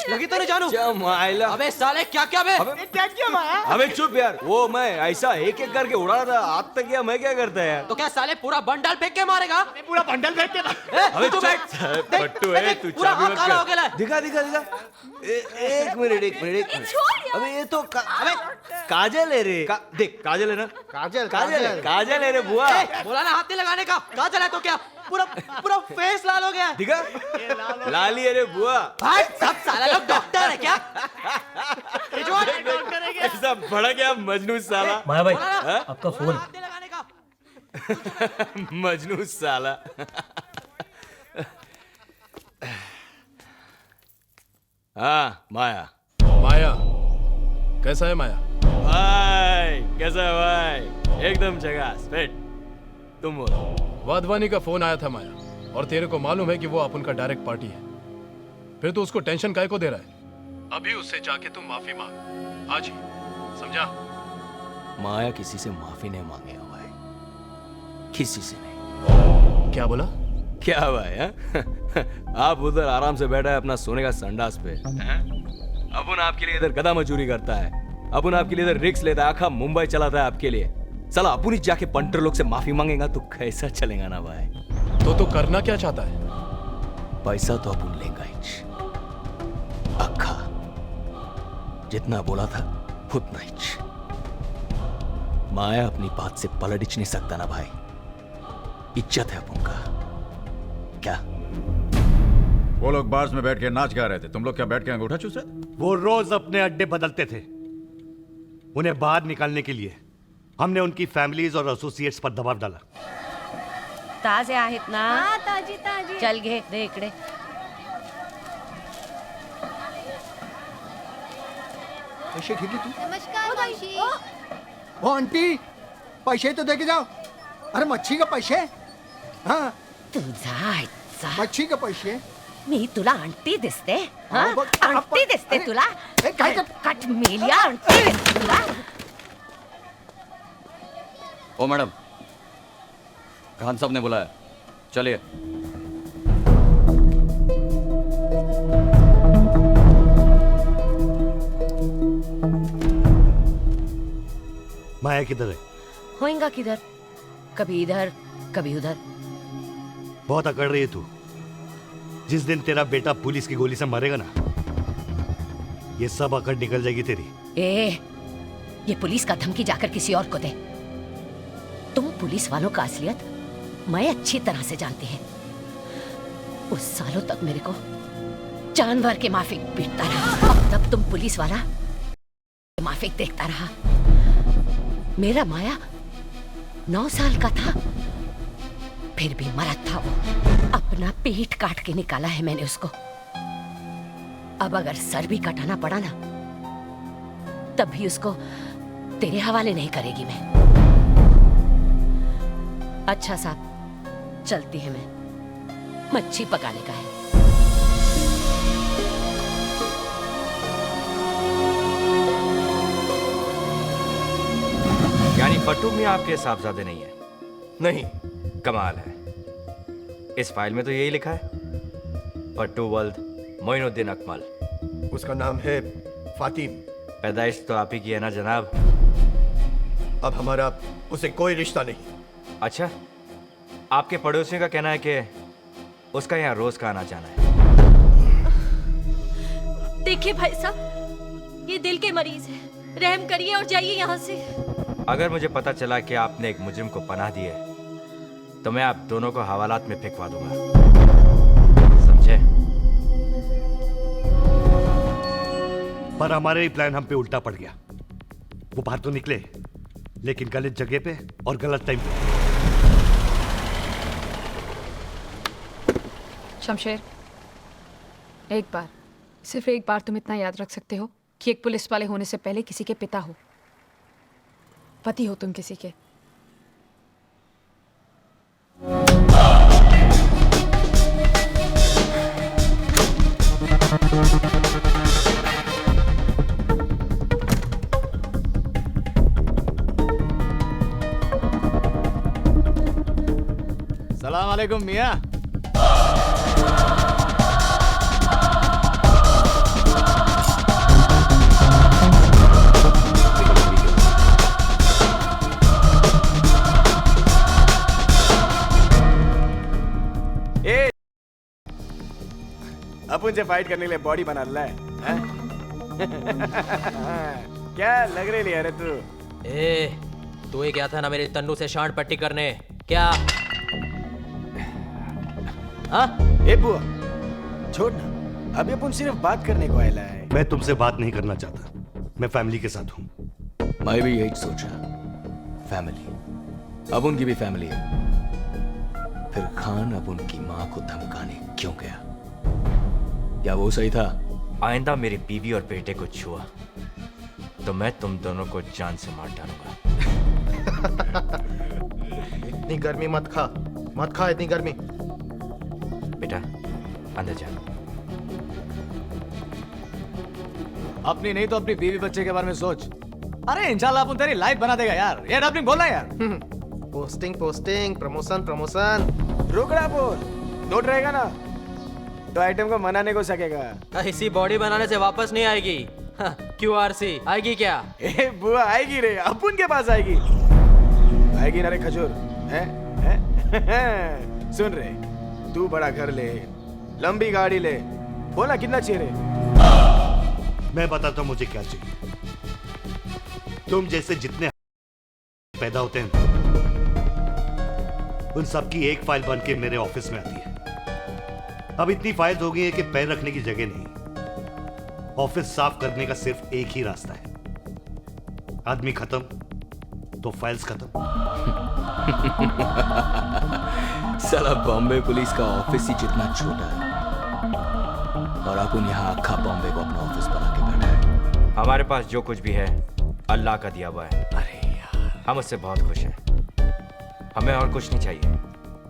लगी तो नहीं जानू? माइला, अबे साले क्या क्या बे? क्या किया माया? अबे चुप यार, वो मैं ऐसा एक एक करके उड़ा रहा था, आज तक किया, मैं क्या करता है यार? तो क्या साले पूरा बंडल फेंक के मारेगा? पूरा बंडल फेंक के अबे तू बैठ। देख, पट्टू है, देख, तू पूरा चाबी हाथ मत काला हो कर। गया है। दिखा दिखा दिखा। एक मिनट, एक मिनट, एक मिनट। अबे ये तो अबे काजल है रे। देख काजल है ना? काजल काजल है, काजल है रे बुआ। बोला ना हाथ नहीं लगाने का। कहाँ चला तो क्या? पूरा पूरा फेस लाल हो गया। दिखा, लाली है रे बुआ। भाई सब साला लोग डॉक्टर है क्या? ऐसा बड़ा क्या मजनू साला। माया भाई, हाँ? आपका फोन। हाथ नहीं लगाने का। मजनू साला। हाँ माया। माया कैसा है माया? भाई कैसा है भाई? एकदम झकास फिट। तुम बोलो। वाधवानी का फोन आया था माया, और तेरे को मालूम है कि वो अपन का डायरेक्ट पार्टी है। फिर तो उसको टेंशन काहे को दे रहा है? अभी उससे जाके तुम माफी मांग, आज ही, समझा? माया किसी से माफी नहीं मांगेगा भाई, किसी से नहीं। क्या बोला? क्या भाई है? आप उधर आराम से बैठा है अपना सोने का संडास पे, अपन आपके लिए इधर गधा मजूरी करता है, अपन आपके लिए इधर रिक्स लेता है, आखा मुंबई चलाता है आपके लिए। साला अपन ही जाके पंटर लोग से माफी मांगेगा तो कैसा चलेगा ना भाई? तो करना क्या चाहता है? पैसा तो अपन लेंगे ही, अक्खा जितना बोला था उतना ही। माया अपनी बात से पलट नहीं सकता ना भाई, इज्जत है अपन का। क्या वो लोग बार्स में बैठ के नाच गा रहे थे, तुम लोग क्या बैठ के अंगूठा चूस रहे थे? वो रोज अपने अड्डे बदलते थे। उन्हें बाहर निकालने के लिए हमने उनकी फैमिलीज और एसोसिएट्स पर दबाव डाला। ताजे आहेत ना? हाँ ताजी ताजी। चल घे दे इकडे। पैसे घेतले तू? नमस्कार मावशी। हो आंटी, पैसे तो दे के जाओ। अरे मच्छी का पैसे? हाँ तुझा मच्छी का पैसे? मी तुला आंटी दिसते? हाँ? हाँ, बघ, आंटी दिसते अरे, तुला? काय कर- कट मेलिया आंटी दिसते तुला? ओ मैडम, खान साहब ने बुलाया, चलिए। माया किधर है? होएगा किधर? कभी इधर कभी उधर। बहुत अकड़ रही है तू। जिस दिन तेरा बेटा पुलिस की गोली से मरेगा ना, ये सब अकड़ निकल जाएगी तेरी। ए, ये पुलिस का धमकी जाकर किसी और को दे। तुम पुलिस वालों का असलियत मैं अच्छी तरह से जानती है। उस सालों तक मेरे को जानवर के माफिक पीटता रहा, अब तब तुम पुलिस वाला माफिक देखता रहा। मेरा माया 9 साल का था, फिर भी मरद था वो। अपना पीठ काट के निकाला है मैंने उसको। अब अगर सर भी कटाना पड़ा ना, तब भी उसको तेरे हवाले नहीं करेगी मैं। अच्छा साहब, चलती है मैं, मच्छी पकाने का है। यानी फट्टू मियां आपके साहबजादे नहीं है? नहीं। कमाल है। इस फाइल में तो यही लिखा है, फट्टू वल्द मोइनुद्दीन अकमल। उसका नाम है फातिम। पैदाइश तो आप ही की है ना जनाब? अब हमारा उसे कोई रिश्ता नहीं। अच्छा, आपके पड़ोसियों का कहना है कि उसका यहाँ रोज का आना जाना है। देखिए भाई साहब, ये दिल के मरीज है, रहम करिए और जाइए यहाँ से। अगर मुझे पता चला कि आपने एक मुजरिम को पनाह दी है, तो मैं आप दोनों को हवालात में फेंकवा दूंगा, समझे? पर हमारे ही प्लान हम पे उल्टा पड़ गया। वो बाहर तो निकले, लेकिन गलत जगह पे और गलत टाइम पे। शमशेर, एक बार, सिर्फ एक बार तुम इतना याद रख सकते हो कि एक पुलिस वाले होने से पहले किसी के पिता हो, पति हो तुम किसी के। सलाम अलैकुम मियाँ। अपन से फाइट करने के लिए बॉडी बना ला है, हैं? क्या लग रही है रे तू? तू ही गया था ना मेरे तन्नू से शांड पट्टी करने, क्या? हाँ? ए बुआ, छोड़ ना, अभी अपन सिर्फ बात करने को आया है। मैं तुमसे बात नहीं करना चाहता, मैं फैमिली के साथ हूँ। मैं भी यही सोचा, फैमिली। अब उनकी भी फैमिली है। फिर खान अब उनकी माँ को धमकाने क्यों गया? क्या वो सही था? आइंदा मेरी बीवी और बेटे को छुआ तो मैं तुम दोनों को जान से मार डालूंगा। इतनी गर्मी मत खा, मत खा इतनी गर्मी। बेटा अंदर जा। अपनी नहीं तो अपनी बीवी बच्चे के बारे में सोच। अरे इंशाल्लाह अपन तेरी लाइफ बना देगा यार। ये डबलिंग बोलना यार। Posting posting, promotion promotion. रुक रहा बोल, नोट रहेगा ना तो आइटम को मनाने को सकेगा। इसी बॉडी बनाने से वापस नहीं आएगी। QRC आएगी क्या? ए बुआ आएगी रे, अपन के पास आएगी। आएगी ना रे खजूर, हैं? सुन रे, तू बड़ा घर ले, लंबी गाड़ी ले, बोला कितना चाहिए रे? मैं बताता हूं मुझे क्या चाहिए। तुम जैसे जितने पैदा होते हैं उन सबकी एक फाइल बन के मेरे ऑफिस में आती है। अब इतनी फाइल्स हो गई है कि पैर रखने की जगह नहीं। ऑफिस साफ करने का सिर्फ एक ही रास्ता है, आदमी खत्म तो फाइल्स खत्म। साला बॉम्बे पुलिस का ऑफिस ही जितना छोटा है और अपन यहाँ अक्खा बॉम्बे को अपना ऑफिस बना के बैठा है। हमारे पास जो कुछ भी है अल्लाह का दिया हुआ है। अरे यार, हम उससे बहुत खुश हैं। हमें और कुछ नहीं चाहिए।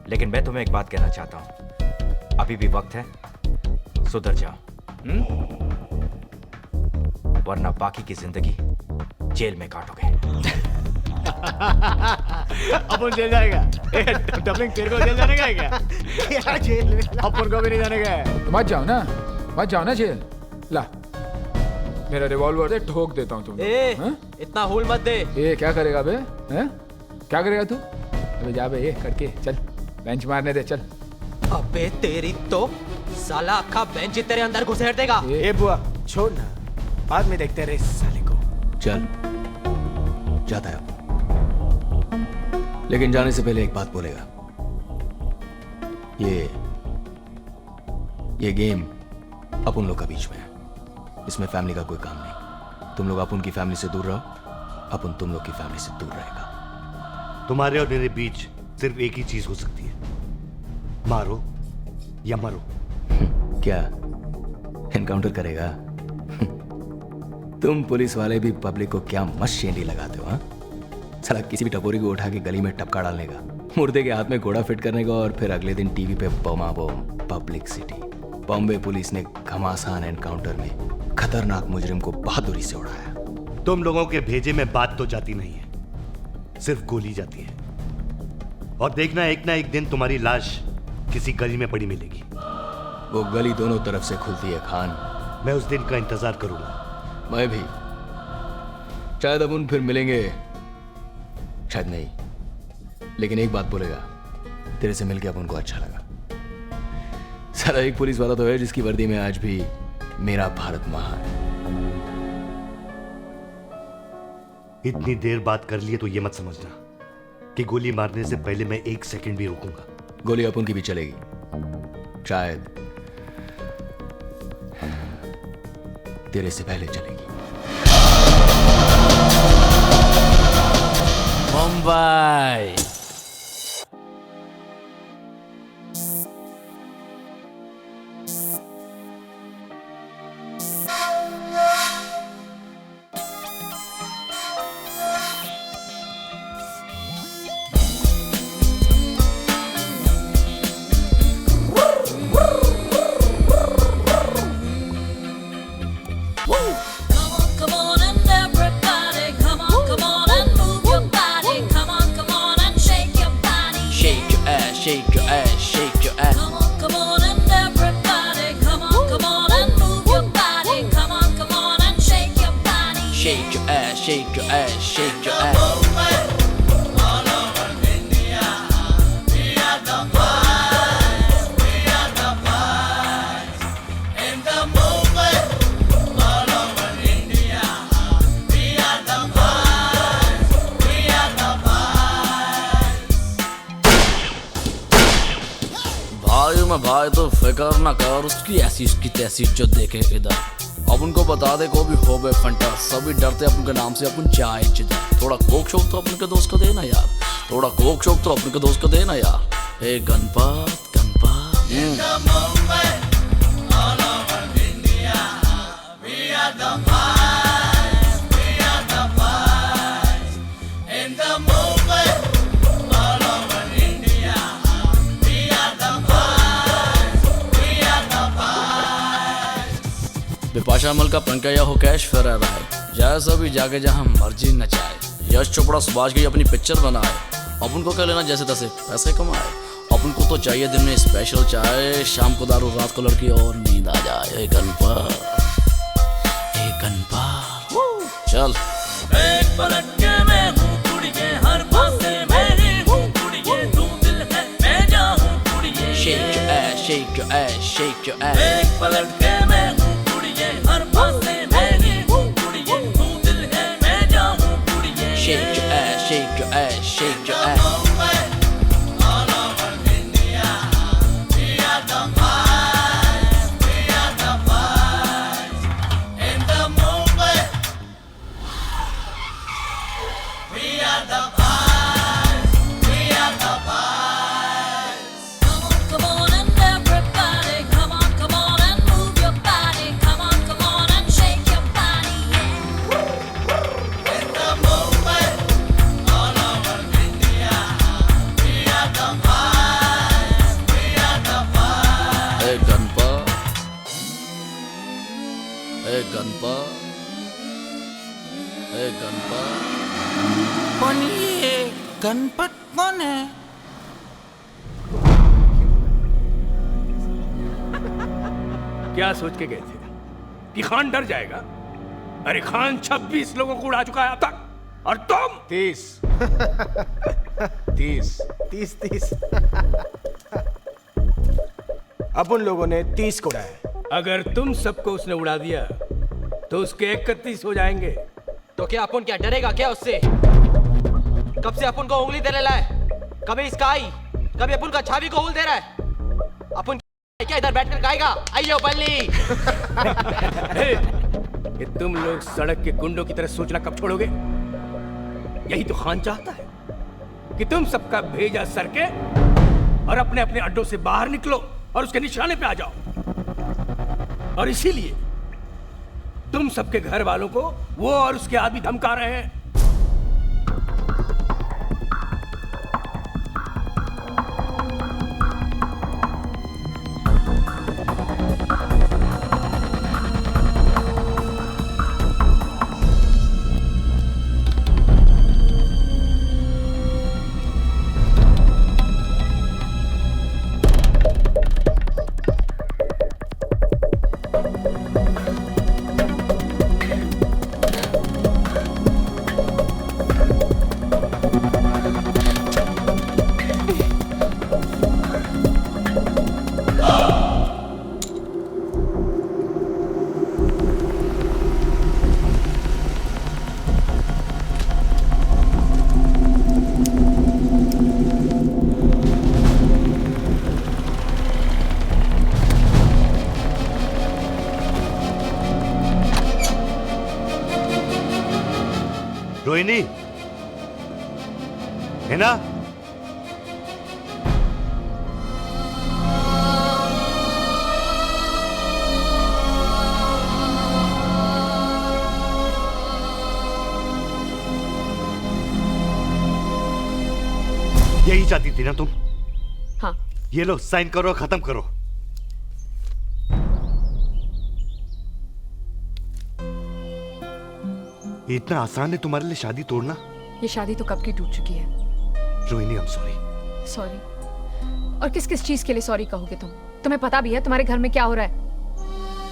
लेकिन मैं तुम्हें एक बात कहना चाहता हूँ, अभी भी वक्त है, सुधर जाओ, वरना बाकी की जिंदगी जेल में काटोगे। अपन जेल जाएगा? डबलिंग तेरे को जेल जाने का है क्या? क्या जेल में? अपन को भी नहीं जाने का है। तो मत जाओ ना जेल। ला मेरा रिवॉल्वर दे, ठोक देता हूँ तुमको। इतना हुल मत दे। ए क्या करेगा बे? हैं? क्या करेगा तू? अबे जा बे, ये करके चल, बेंच मारने दे, चल। अबे तेरी तो साला अक्खा बेंच तेरे अंदर घुसेड़ देगा। ए बुआ छोड़ ना, बाद में देखते रहे साले को। चल जाता है अब, लेकिन जाने से पहले एक बात बोलेगा। ये गेम अपन लोग का बीच में है, इसमें फैमिली का कोई काम नहीं। तुम लोग अपन की फैमिली से दूर रहो, अपन तुम लोग की फैमिली से दूर रहेगा। तुम्हारे और मेरे बीच सिर्फ एक ही चीज हो सकती है, मारो या मरो। क्या एनकाउंटर करेगा? तुम पुलिस वाले भी पब्लिक को क्या मस्त शेंडी लगाते हो? हाँ, साला किसी भी टपोरी को उठा के गली में टपका डालने का, मुर्दे के हाथ में घोड़ा फिट करने का, और फिर अगले दिन टीवी पे बमा बम पब्लिसिटी। बॉम्बे पुलिस ने घमासान एनकाउंटर में खतरनाक मुजरिम को बहादुरी से उड़ाया। तुम लोगों के भेजे में बात तो जाती नहीं है, सिर्फ गोली जाती है। और देखना एक ना एक दिन तुम्हारी लाश किसी गली में पड़ी मिलेगी। वो गली दोनों तरफ से खुलती है खान। मैं उस दिन का इंतजार करूंगा। मैं भी। शायद अब उन फिर मिलेंगे, शायद नहीं, लेकिन एक बात बोलेगा, तेरे से मिलके अब उनको अच्छा लगा। साला एक पुलिस वाला तो है जिसकी वर्दी में आज भी मेरा भारत महान है। इतनी देर बात कर लिए तो ये मत समझना कि गोली मारने से पहले मैं एक सेकंड भी रुकूंगा। गोली अपन की भी चलेगी, शायद तेरे से पहले चलेगी। Mumbai Come on and everybody, come on and move your body. Come on and shake your body. shake your ass, shake your ass, shake your ass. Come on and everybody, come on and move your body. Come on and shake your body. Shake your ass, shake your ass, shake your ass. All over India, we are the boys, we are the boys. In the movement, all over India, we are the boys, we are the boys. भाई मैं भाई तो फिकर ना कर, उसकी ऐसी उसकी तैसी जो देखे इधर। अब उनको बता दे को भी हो बे फंटा, सभी डरते अपन के नाम से, अपन जाए जिधर। थोड़ा कोक शोक तो अपन के दोस्त को देना यार, थोड़ा कोक शोक तो अपन के दोस्त को देना यार। हे Ganpat Ganpat. In the movement, all over India, we are the boys, we are the boys. In the movement, all over India, we are the boys, we are the boys. Bipasha मल का पंकज हो कैश फेरा रहा है, जैसा भी जाके जहाँ मर्जी नचाए। यश चोपड़ा सुभाष की अपनी पिक्चर बनाए, अपन को क्या लेना जैसे तैसे पैसे कमाए। अपन को तो चाहिए दिन में स्पेशल चाय, शाम को दारू, रात को लड़की और नींद आ जाए। हे गणपत, हे गणपत, चल। एक पलट के मैं हूँ कुड़िए, हर पासे मेरी हूँ कुड़िए, तू दिल है मैं जाऊँ shake your ass. एक पलट के मैं हूँ कुड़िए, हर पासे मेरी हूँ कुड़िए, तू दिल है मैं जाऊँ कुड़िए. Shake your ass, shake your ass, shake your ass. All over India, we are the boys, we are the boys. In the Mumbai, we are the boys, we are the boys. Come on and everybody, come on and move your body, come on and shake your body, yeah. In the Mumbai, all over India, we are the boys, we are the boys. Hey Ganpa, hey Ganpa, hey Ganpa. कौन ये गणपत कौन है? क्या सोच के गए थे कि खान डर जाएगा? अरे खान 26 लोगों को उड़ा चुका है अब तक, और तुम 30 30 अब उन लोगों ने 30 को उड़ाया. अगर तुम सबको उसने उड़ा दिया तो उसके 31 हो जाएंगे. तो क्या अपन क्या डरेगा क्या उससे? कब से अपन को उंगली दे रहा है, कभी इसका आई, कभी अपन का छावी को उंगल दे रहा है. अपन क्या इधर बैठकर खाएगा? आइयो बल्ली. ये तुम लोग सड़क के गुंडों की तरह सोचना कब छोड़ोगे? यही तो खान चाहता है कि तुम सबका भेजा सरके और अपने अपने अड्डों से बाहर निकलो और उसके निशाने पे आ जाओ. और इसीलिए तुम सबके घर वालों को वो और उसके आदमी धमका रहे हैं. रोहिणी है ना? यही चाहती थी ना तुम? हाँ. ये लो साइन करो, खत्म करो. इतना आसान है तुम्हारे लिए शादी तोड़ना? ये शादी तो कब की टूट चुकी है. Rohini I am sorry. Sorry? और किस किस चीज के लिए सॉरी कहोगे तुम? तुम्हें पता भी है तुम्हारे घर में क्या हो रहा है?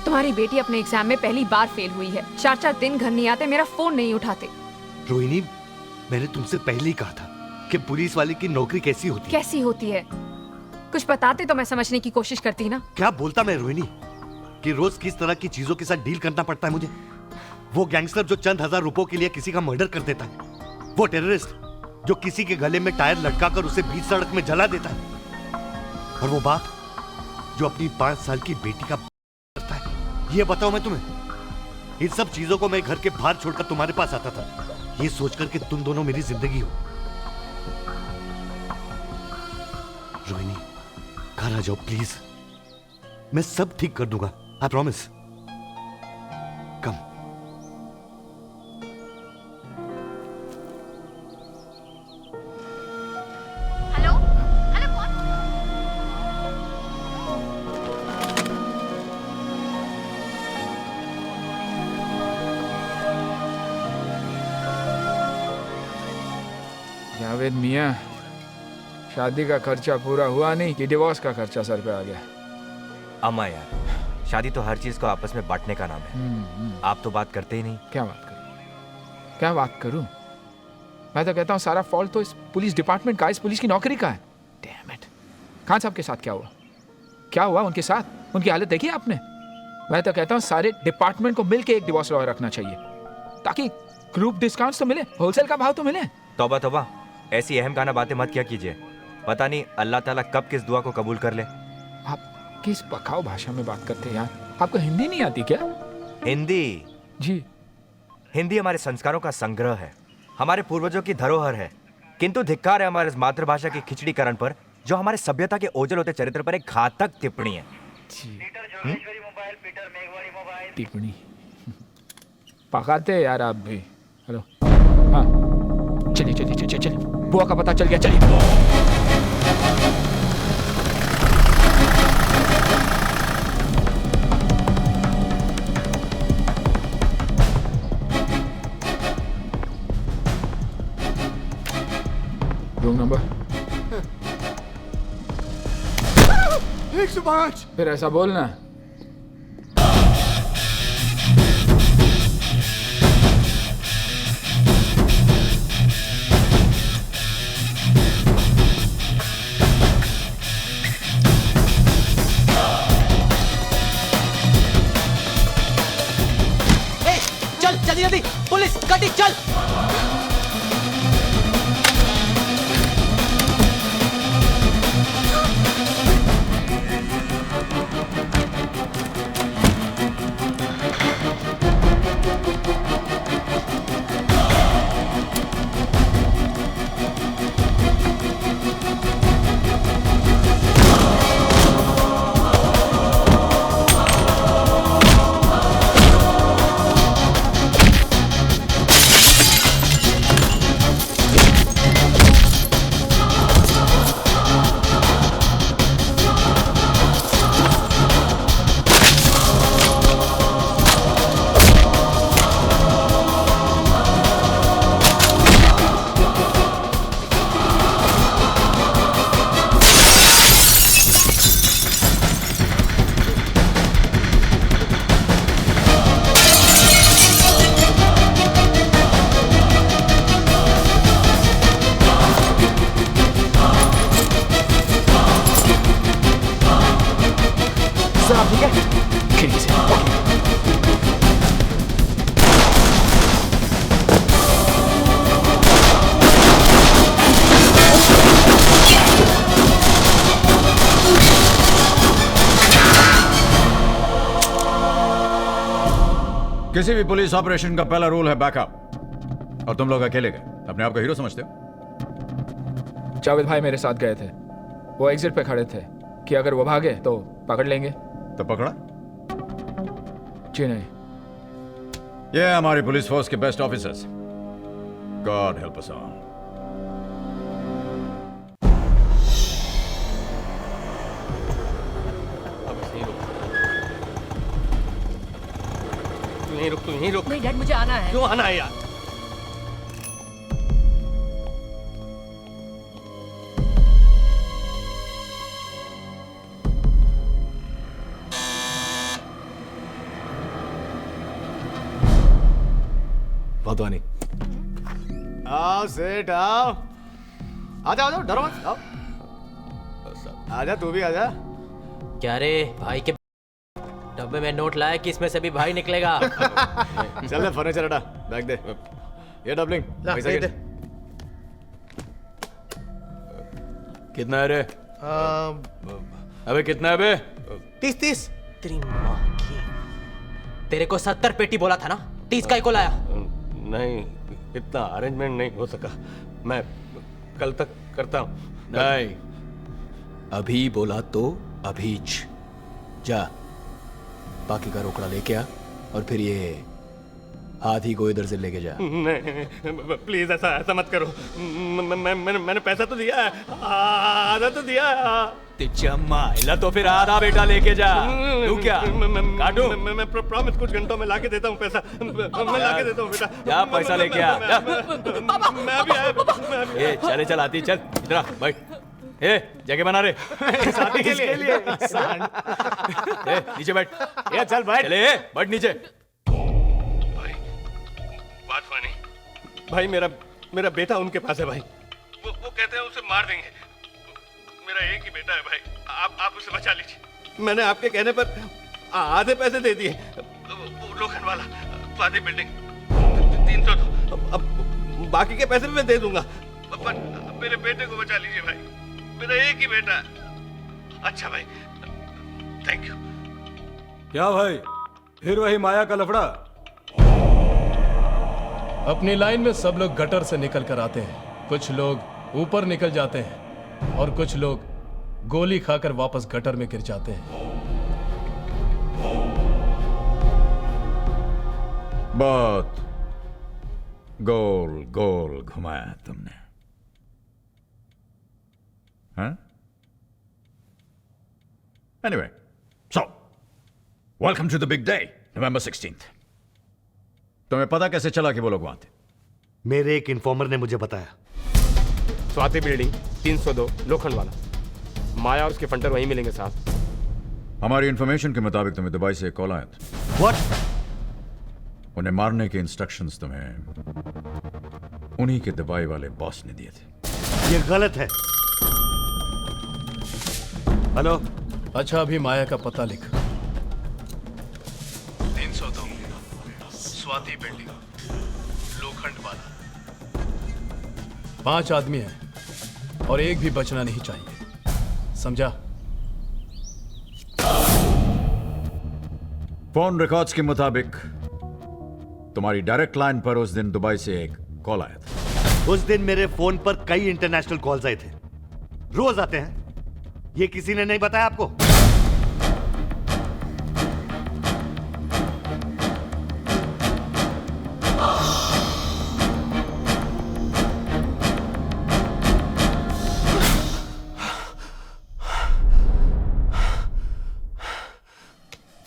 तुम्हारी बेटी अपने एग्जाम में पहली बार फेल हुई है. 4-4 दिन घर नहीं आते, मेरा फोन नहीं उठाते. रोहिणी, मैंने तुमसे पहले ही कहा था कि पुलिस वाले की नौकरी कैसी होती है. कैसी होती है? कुछ बताते तो मैं समझने की कोशिश करती ना. क्या बोलता मैं रोहिणी कि रोज किस तरह की चीजों के साथ डील करना पड़ता है मुझे. वो गैंगस्टर जो चंद हजार रुपयों के लिए किसी का मर्डर कर देता है, वो टेररिस्ट जो किसी के गले में टायर लटकाकर उसे बीच सड़क में जला देता है, और वो बाप जो अपनी 5 साल की बेटी का करता है. ये बताओ मैं तुम्हें, इन सब चीजों को मैं घर के बाहर छोड़कर तुम्हारे पास आता था, ये सोचकर कि तुम दोनों मेरी जिंदगी हो. रोहिणी, घर आ जाओ प्लीज. मैं सब ठीक कर दूंगा, आई प्रॉमिस. कम. जावेद मियाँ, शादी का खर्चा पूरा हुआ नहीं कि डिवोर्स का खर्चा सर पे आ गया? अम्मा यार, शादी तो हर चीज को आपस में बांटने का नाम है. आप तो बात करते ही नहीं. क्या बात करूं? क्या बात करूं? मैं तो कहता हूं सारा फॉल्ट तो इस पुलिस डिपार्टमेंट का, इस पुलिस की नौकरी का है. Damn it. खान साहब के साथ क्या हुआ? क्या हुआ उनके साथ? उनकी हालत देखी आपने? मैं तो कहता हूँ सारे डिपार्टमेंट को मिलके एक डिवोर्स लॉयर रखना चाहिए ताकि ग्रुप डिस्काउंट्स तो मिले, होलसेल का भाव तो मिले। तौबा तौबा, ऐसी अहम खाना बातें मत क्या कीजिए। पता नहीं अल्लाह ताला कब किस दुआ को कबूल कर ले। आप किस पकाऊ भाषा में बात करते हैं यार? आपको हिंदी नहीं आती क्या? हिंदी? जी। हिंदी हमारे संस्कारों का संग्रह है, हमारे पूर्वजों की धरोहर है। किंतु धिक्कार है हमारे मातृभाषा के खिचड़ीकरण पर, जो हमारे सभ्यता के ओझल होते चरित्र पर एक घातक टिप्पणी है। टिप्पणी पकाते हैं यार आप भी। हेलो, हाँ चलिए चलिए चलिए चलिए, बुआ का पता चल गया, चलिए। Room number 105। फिर ऐसा बोलना। चल जल्दी जल्दी, पुलिस गाड़ी चल। किसी भी पुलिस ऑपरेशन का पहला रूल है बैकअप, और तुम लोग अकेले गए, अपने आप को हीरो समझते हो? जावेद भाई मेरे साथ गए थे, वो एग्जिट पे खड़े थे कि अगर वो भागे तो पकड़ लेंगे। तो पकड़ा? जी नहीं। ये हमारी पुलिस फोर्स के best officers, God help us all. तू यहीं रुक। नहीं डैड, मुझे आना है। क्यों आना है यार? वाधवानी, आओ सेठ आओ। आजा आजा, डरो मत, आओ। आजा तू भी आजा। क्या रे भाई के डब्बे में नोट लाया कि इसमें से भी भाई निकलेगा। चल ले फर्नीचर हटा, बैग दे। ये डबलिंग पैसा दे। कितना है रे? अबे कितना है बे? 30। तेरी माँ की, तेरे को 70 पेटी बोला था ना, 30 का ही को लाया? नहीं, इतना अरेंजमेंट नहीं हो सका, मैं कल तक करता हूँ। नहीं, अभी बोला तो अभीच जा, बाकी का रोकड़ा लेके आ और फिर ये हाथी को इधर से लेके जा। नहीं प्लीज, ऐसा मत करो। मैंने पैसा तो दिया है, आधा तो दिया है। माइला तो फिर आधा बेटा लेके जा। तू क्या काटू? मैं प्रॉमिस कुछ घंटों में लाके देता हूँ पैसा। मैं लाके देता हूँ बेटा। जा पैसा लेके आ। मैं भी आया। ए चले चल आती, चल इधर आ, बैठ। ए जगह बना रे शादी के लिए। ए नीचे बैठ। ये चल बैठ। चले बैठ नीचे। वाधवानी भाई, मेरा बेटा उनके पास है भाई। वो कहते हैं उसे मार देंगे। मेरा एक ही बेटा है भाई, आप उसे बचा लीजिए। मैंने आपके कहने पर आधे पैसे दे दिए। वो लोखंड वाला स्वाति बिल्डिंग 300 तो अब बाकी के पैसे भी मैं दे दूंगा, पर मेरे बेटे को बचा लीजिए भाई, मेरा एक ही बेटा है। अच्छा भाई, थैंक यू। क्या भाई, फिर वही माया का लफड़ा? अपनी लाइन में सब लोग गटर से निकल कर आते हैं, कुछ लोग ऊपर निकल जाते हैं और कुछ लोग गोली खाकर वापस गटर में गिर जाते हैं। बहुत गोल गोल घुमाया तुमने, हाँ? Anyway, so welcome to the big day, November 16th. तुम्हें पता कैसे चला कि वो लोग वहां थे? मेरे एक इन्फॉर्मर ने मुझे बताया। स्वाति बिल्डिंग 302 लोखंड वाला, माया और उसके फंटर वहीं मिलेंगे साहब। हमारी इंफॉर्मेशन के मुताबिक तुम्हें दुबई से एक कॉल आया था। What? उन्हें मारने के इंस्ट्रक्शंस तुम्हें उन्हीं के दुबई वाले बॉस ने दिए थे। ये गलत है। हेलो। अच्छा, अभी माया का पता लिख। 302 स्वाति बिल्डिंग लोखंड वाला। 5 आदमी हैं और एक भी बचना नहीं चाहिए, समझा? फोन रिकॉर्ड्स के मुताबिक तुम्हारी डायरेक्ट लाइन पर उस दिन दुबई से एक कॉल आया था। उस दिन मेरे फोन पर कई इंटरनेशनल कॉल्स आए थे, रोज आते हैं। ये किसी ने नहीं बताया आपको?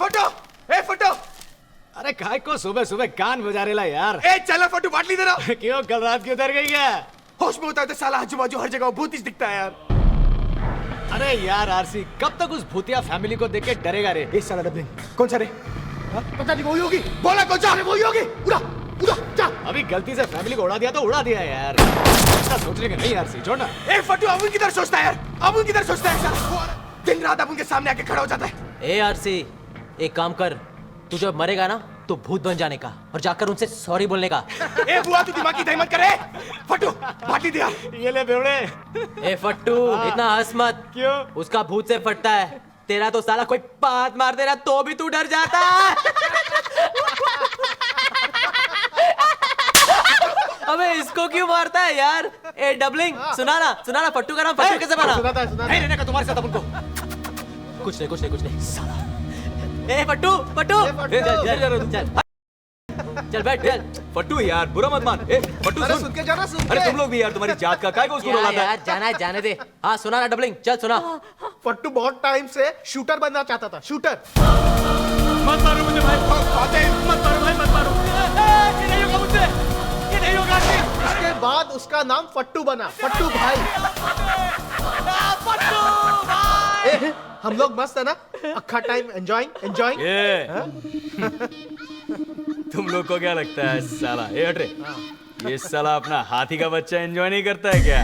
फटो, ए फटो, अरे काय को सुबह सुबह कान बजा रेला यार। ए चला फटू, बाटली दे रहा। क्यों, कल रात की उतर गई क्या? होश में होता है तो साला आजू बाजू हर जगह भूत ही दिखता है यार। अरे यार आरसी, कब तक उस भूतिया फैमिली को देख के डरेगा रे? इस साला डबलिंग कौन सा रे? पता नहीं, वही होगी। बोला कौन सा? वही होगी। उड़ा उड़ा जा। अभी गलती से फैमिली को उड़ा दिया तो उड़ा दिया यार, ऐसा सोचने का नहीं आरसी, छोड़ना। ए फटू, अब उनकी तरफ सोचता है यार, अब उनकी तरफ सोचता है साला। दिन रात अब उनके सामने आके खड़ा हो जाता है। ए आरसी, एक काम कर, तू जब मरेगा ना तो भूत बन जाने का और जाकर उनसे सॉरी बोलने का। ए बुआ, तू दिमाग की दही मत करे। फटू, बाटली दिया। ये ले बेवड़े। ए फट्टू, इतना हंस मत। क्यों? उसका भूत से फटता है, तेरा तो साला कोई बात मार दे रहा तो भी तू डर जाता है। अबे इसको क्यों मारता है यार? ए डबलिंग, सुना ना फट्टू का नाम फट्टू कैसे बना? नहीं रहने का तुम्हारे साथ अपन को। कुछ नहीं साला। ए फट्टू चल बैठ चल। फट्टू यार, बुरा मत मान। ए फट्टू सुन के जाना, सुन के। अरे तुम लोग भी यार, तुम्हारी जात का काय को उसको रुलाता है? यार जाना है, जाने दे। हाँ सुना ना डबलिंग, चल सुना। फट्टू बहुत टाइम से शूटर बनना चाहता था, शूटर। मत मारो मुझे भाई, मत मारो भाई, मत मारो। ये नहीं होगा मुझसे, ये नहीं होगा। उसके बाद उसका नाम फट्टू बना, फट्टू भाई। फट्टू भाई। हम लोग मस्त है ना, अक्खा टाइम एंजॉयिंग। तुम लोग को क्या लगता है साला? ए हट रे, ये साला अपना हाथी का बच्चा एंजॉय नहीं करता है क्या?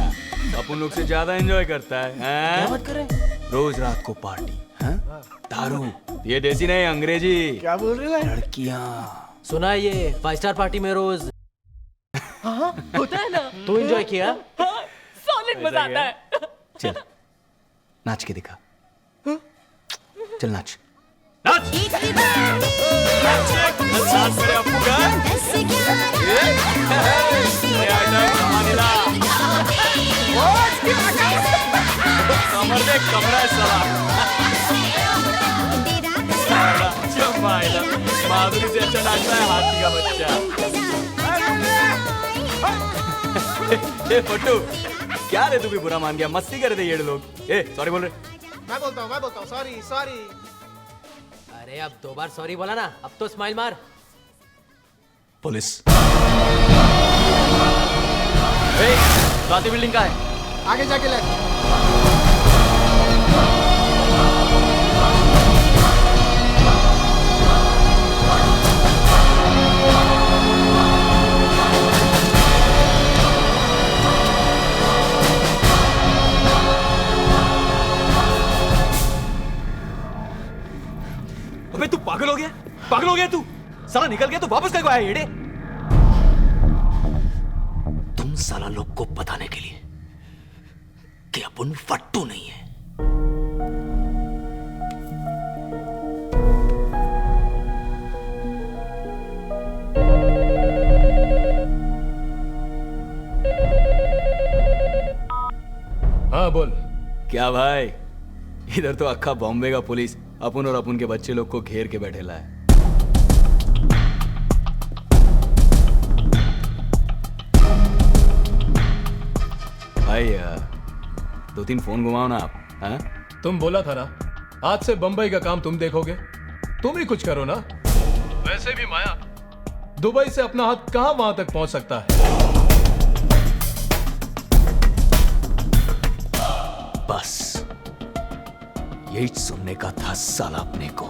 अपन लोग से ज्यादा एंजॉय करता है। क्या बात कर रहे हैं? रोज रात को पार्टी, दारू। ये देसी नहीं, अंग्रेजी। क्या बोल रहे हो? लड़कियां। सुना है ये 5 स्टार पार्टी में रोज होता है ना। तू एंजॉय किया? सॉलिड मजा आता है। चल नाच के दिखा, चल नाच। माधुरी से अच्छा नाचता है हाथी का बच्चा। ए फट्टू, क्या रे, तू भी बुरा मान गया? मस्ती कर रहे थे ये लोग। ए सॉरी बोल रहे। मैं बोलता हूँ, सॉरी। अरे अब 2 बार सॉरी बोला ना, अब तो स्माइल मार। पुलिस। स्वाति बिल्डिंग का है, आगे जाके ले। पागल हो गया तू? साला निकल गया तो वापस कब आया येड़े? तुम साला लोग को बताने के लिए कि अपन फट्टू नहीं है। हाँ बोल। क्या भाई, इधर तो अक्खा बॉम्बे का पुलिस अपन और अपन के बच्चे लोग को घेर के बैठेला है। भाई 2-3 फोन घुमाओ ना आप। हाँ? तुम बोला था ना आज से बंबई का काम तुम देखोगे, तुम ही कुछ करो ना। वैसे भी माया दुबई से अपना हाथ कहां वहां तक पहुंच सकता है। बस यही सुनने का था साला अपने को।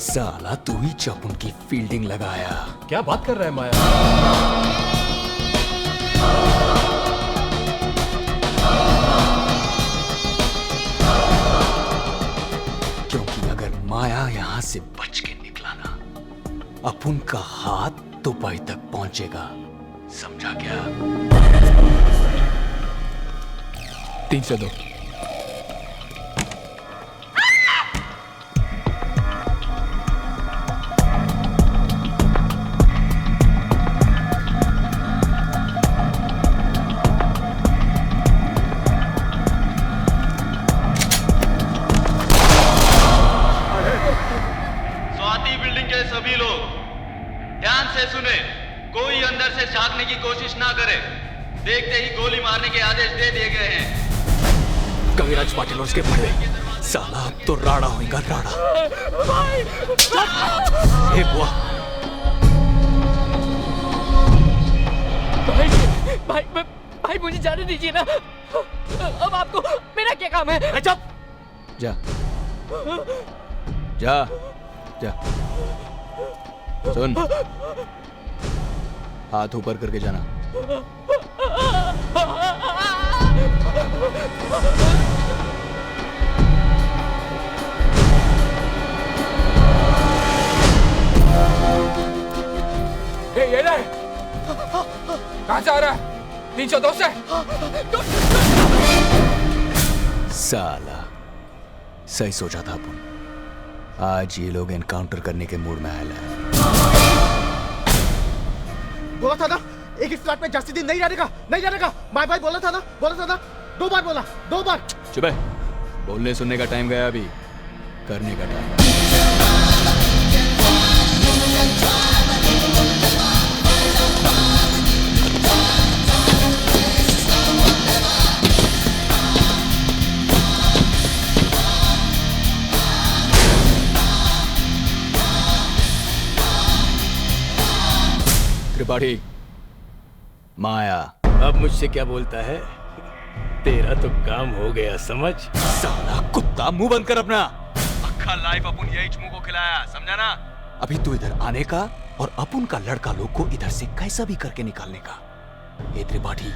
साला तू ही जब उनकी फील्डिंग लगाया। क्या बात कर रहा है माया? क्योंकि अगर माया यहां से बच के निकला ना, अपन का हाथ दुबई तक पहुंचेगा। समझा क्या? 302। स्वाति बिल्डिंग के सभी लोग ध्यान से सुने, कोई अंदर से झांकने की कोशिश ना करे। देखते ही गोली मारने के आदेश दे दिए गए हैं। कविराज पाटिल और उसके बड़े साला अब तो राड़ा होगा राड़ा। हे बुआ, भाई मुझे जाने दीजिए ना। अब आपको मेरा क्या काम है? चुप जा जा जा। सुन, हाथ ऊपर करके जाना। ये ले, कहां से आ रहा है? 302 से। साला सही सोचा था अपन। आज ये लोग एनकाउंटर करने के मूड में आया है। बोला था ना एक फ्लैट में जास्ती दिन नहीं रहने का। माय भाई बोला था ना 2 बार बोला, 2 बार। चुप है, बोलने सुनने का टाइम गया, अभी करने का टाइम। त्रिपाठी, माया अब मुझसे क्या बोलता है? तेरा तो काम हो गया, समझ? साला कुत्ता, मुंह बंद कर अपना। अक्खा लाइफ अपन यही चमू को खिलाया, समझा ना? अभी तू इधर आने का और अपन का लड़का लोग को इधर से कैसा भी करके निकालने का। ये त्रिपाठी,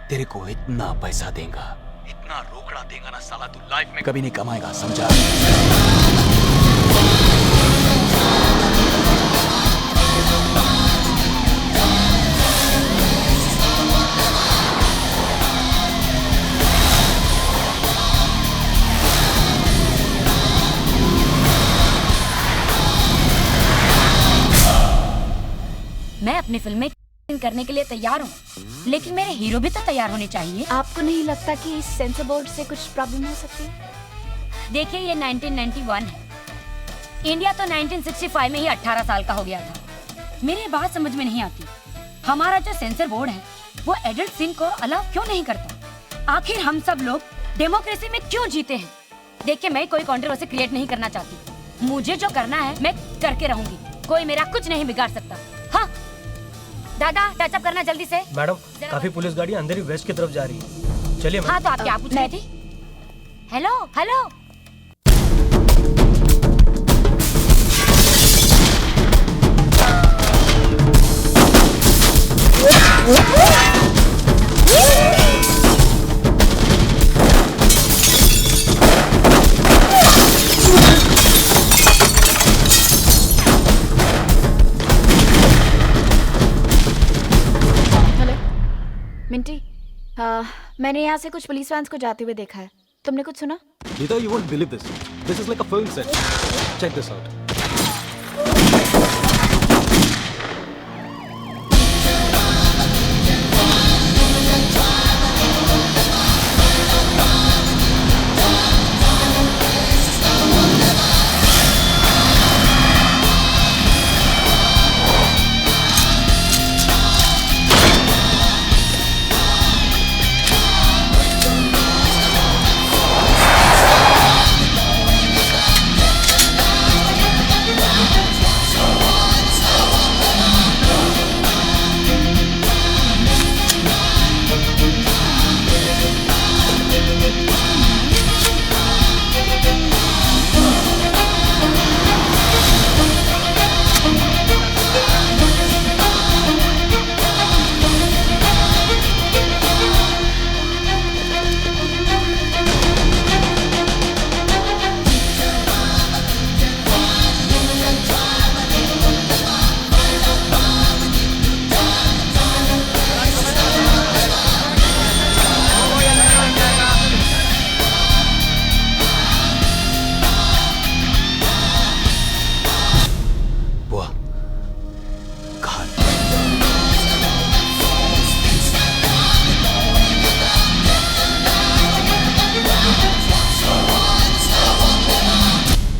तेरे को इतना पैसा देगा, इतना रोकड़ा देगा ना साला, तू लाइफ में कभी नहीं कमाएगा, समझा? मैं अपनी फिल्म में करने के लिए तैयार हूँ, लेकिन मेरे हीरो भी तो तैयार होने चाहिए। आपको नहीं लगता कि इस सेंसर बोर्ड से कुछ प्रॉब्लम हो सकती है? देखिए, ये 1991 है, इंडिया तो 1965 में ही 18 साल का हो गया था। मेरी बात समझ में नहीं आती, हमारा जो सेंसर बोर्ड है वो एडल्ट सीन को अलाउ क्यों नहीं करता? आखिर हम सब लोग डेमोक्रेसी में क्यों जीते हैं? देखिए, मैं कोई कंट्रोवर्सी क्रिएट नहीं करना चाहती, मुझे जो करना है मैं करके रहूंगी, कोई मेरा कुछ नहीं बिगाड़ सकता। हाँ दादा, टचअप करना जल्दी से। मैडम, काफी पुलिस गाड़ी अंदर ही वेस्ट की तरफ जा रही है। चलिए। हाँ, तो आप क्या पूछ रही थी? Hello hello. मैंने यहाँ से कुछ पुलिस वैन्स को जाते हुए देखा है। तुमने कुछ सुना? Nita, you won't believe this. This is like a film set. Check this out.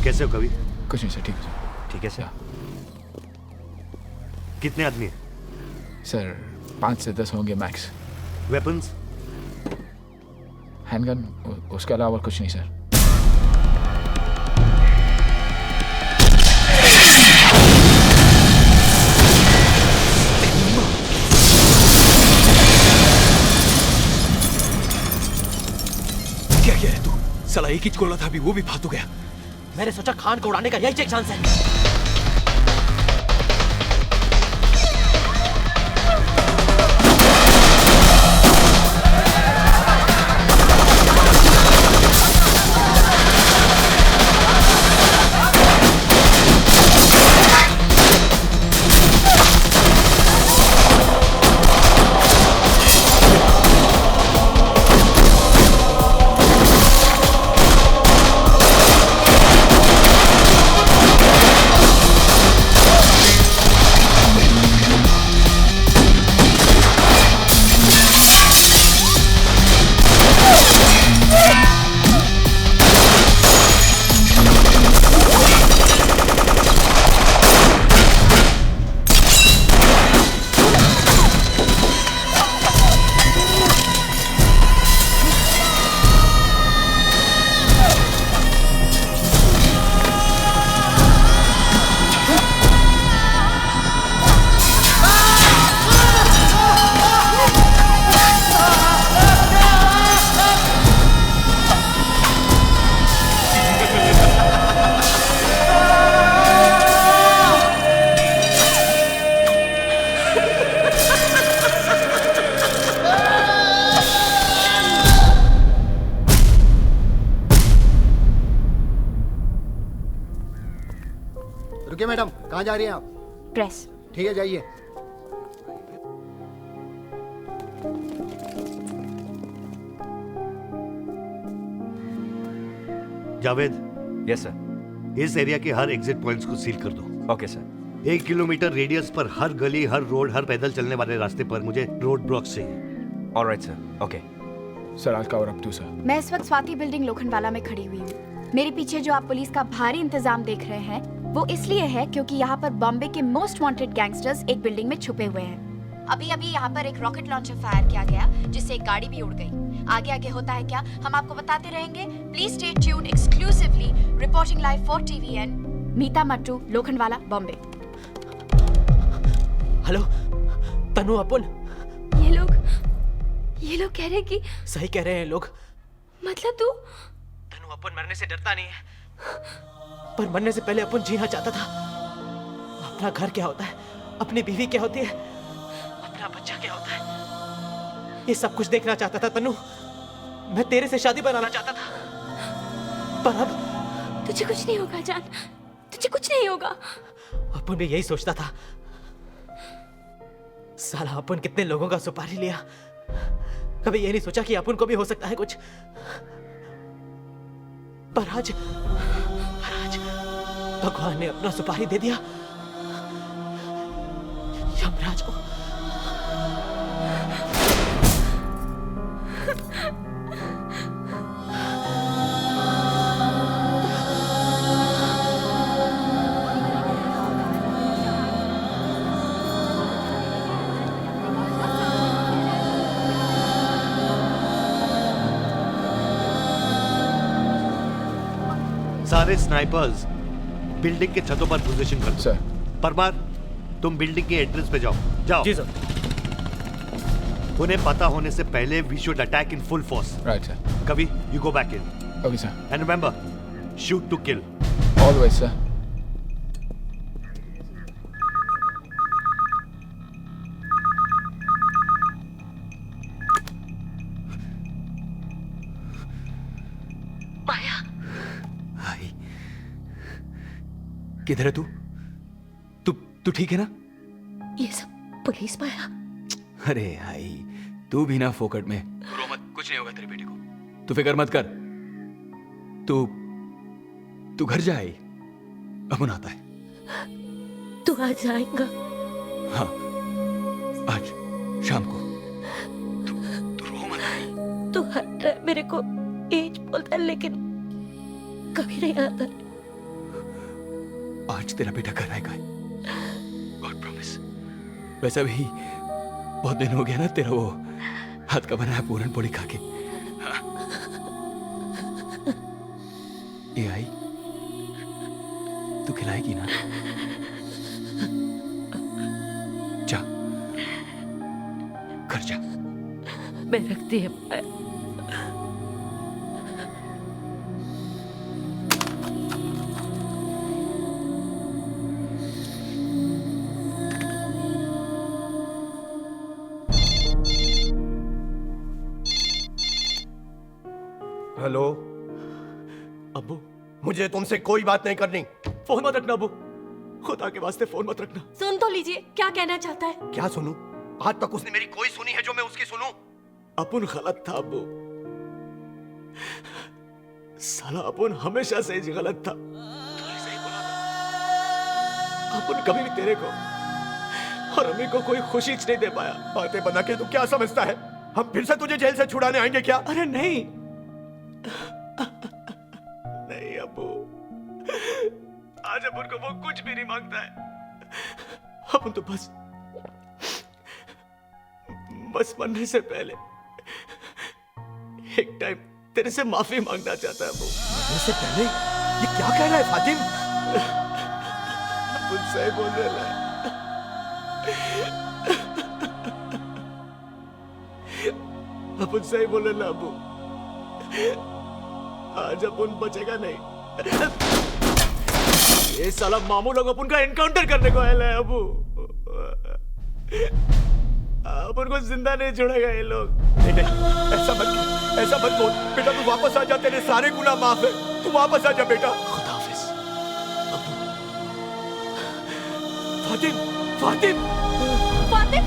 कैसे हो कवि? कुछ नहीं सर, ठीक है सर। ठीक है सर। कितने आदमी हैं? सर 5 से 10 होंगे मैक्स। वेपन्स? हैंडगन, उसके अलावा कुछ नहीं सर। क्या किया है तू? साला एक ही गोला था, अभी वो भी फालतू गया। मैंने सोचा खान को उड़ाने का यही एक चांस है। रुकिए मैडम, कहाँ जा रही हैं आप? प्रेस। ठीक है, जाइए। जावेद। Yes sir. इस एरिया के हर एग्जिट पॉइंट्स को सील कर दो। Okay sir. 1 किलोमीटर रेडियस पर हर गली, हर रोड, हर पैदल चलने वाले रास्ते पर मुझे रोड ब्लॉक्स चाहिए। Alright sir. ओके सर, आज कवर अप टू सर। मैं इस वक्त स्वाति बिल्डिंग लोखंडवाला में खड़ी हुई हूँ। मेरे पीछे जो आप पुलिस का भारी इंतजाम देख रहे हैं वो इसलिए है क्योंकि यहाँ पर बॉम्बे के मोस्ट वांटेड गैंगस्टर्स एक बिल्डिंग में छुपे हुए हैं। अभी अभी यहाँ पर एक रॉकेट लॉन्चर फायर किया गया जिससे एक गाड़ी भी उड़ गई। आगे आगे होता है क्या, हम आपको बताते रहेंगे। Please stay tuned exclusively, reporting live for TVN, Meeta Mattoo, Lokhandwala, Bombay. Hello Tanu, अपन ये लोग कह रहे हैं कि सही कह रहे हैं लोग। मतलब तू? तनु, अपन मरने से डरता नहीं है, पर मरने से पहले अपन जीना चाहता था। अपना घर क्या होता है, अपनी बीवी क्या होती है, अपना बच्चा क्या होता है, ये सब कुछ देखना चाहता था तनु। मैं तेरे से शादी बनाना चाहता था, पर अब तुझे कुछ नहीं होगा जान, तुझे कुछ नहीं होगा। अपन भी यही सोचता था। साला अपन कितने लोगों का सुपारी लिया, कभी ये नहीं सोचा कि अपन को भी हो सकता है कुछ। पर आज भगवान ने अपना सुपारी दे दिया यमराज को। सारे स्नाइपर्स बिल्डिंग के छतों पर पोजीशन कर। सर। परमार, तुम बिल्डिंग के एंट्रेंस पे जाओ। जाओ। जी सर। उन्हें पता होने से पहले we should attack in full force. Right sir. Kavi, you go back in. Okay sir. And remember, shoot to kill. Always sir. किधर है तू? तू ठीक है ना? ये सब पुलिस पाया। अरे भाई, तू भी ना फोकट में। रो मत, कुछ नहीं होगा तेरी बेटी को। तू फिक्र मत कर। तू घर जाए, अमन आता है। तू आज आएगा? हाँ, आज शाम को। तू रो मत भाई। तू हर टाइम मेरे को एज बोलता है लेकिन कभी नहीं आता। आज तेरा बेटा घर आएगा, गॉड प्रॉमिस। वैसे भी बहुत दिन हो गया ना तेरा वो हाथ का बनाया पूरन पोली खा के। हाँ। ये आई, तू खिलाएगी ना? जा, घर जा। मैं रखती है। हेलो अब्बू, मुझे तुमसे कोई बात नहीं करनी। फोन मत रखना अब्बू, खुदा के वास्ते फोन मत रखना। सुन तो लीजिए, क्या कहना चाहता है? क्या सुनूं? आज तक उसने मेरी कोई सुनी है जो मैं उसकी सुनूं? अपुन गलत था अब्बू, साला अपुन हमेशा से ही गलत था। तूने सही बोला था। अपुन कभी भी तेरे को और अम्मी को कोई खुशी नहीं दे पाया। बातें बना के तू क्या समझता है हम फिर से तुझे जेल से छुड़ाने आएंगे क्या? अरे नहीं नहीं अब्बू, आज अपन को वो कुछ भी नहीं मांगता है। अपन तो बस मरने से पहले एक टाइम तेरे से माफी मांगना चाहता है अब्बू। मरने से पहले? ये क्या कह रहा है फातिम? अपन सही बोल रहा है। अपन सही बोल रहे ना अब्बू, आज अपन बचेगा नहीं। ये साला मामू लोग अपन का एनकाउंटर करने को आए हैं अबू। अपन को जिंदा नहीं छोड़ेगा ये लोग। नहीं नहीं, ऐसा मत बोल बेटा। तू वापस आ जा, तेरे सारे गुनाह माफ है। तू वापस आ जा बेटा। खुदा हाफिज अबू। फातिम, फातिम, फातिम,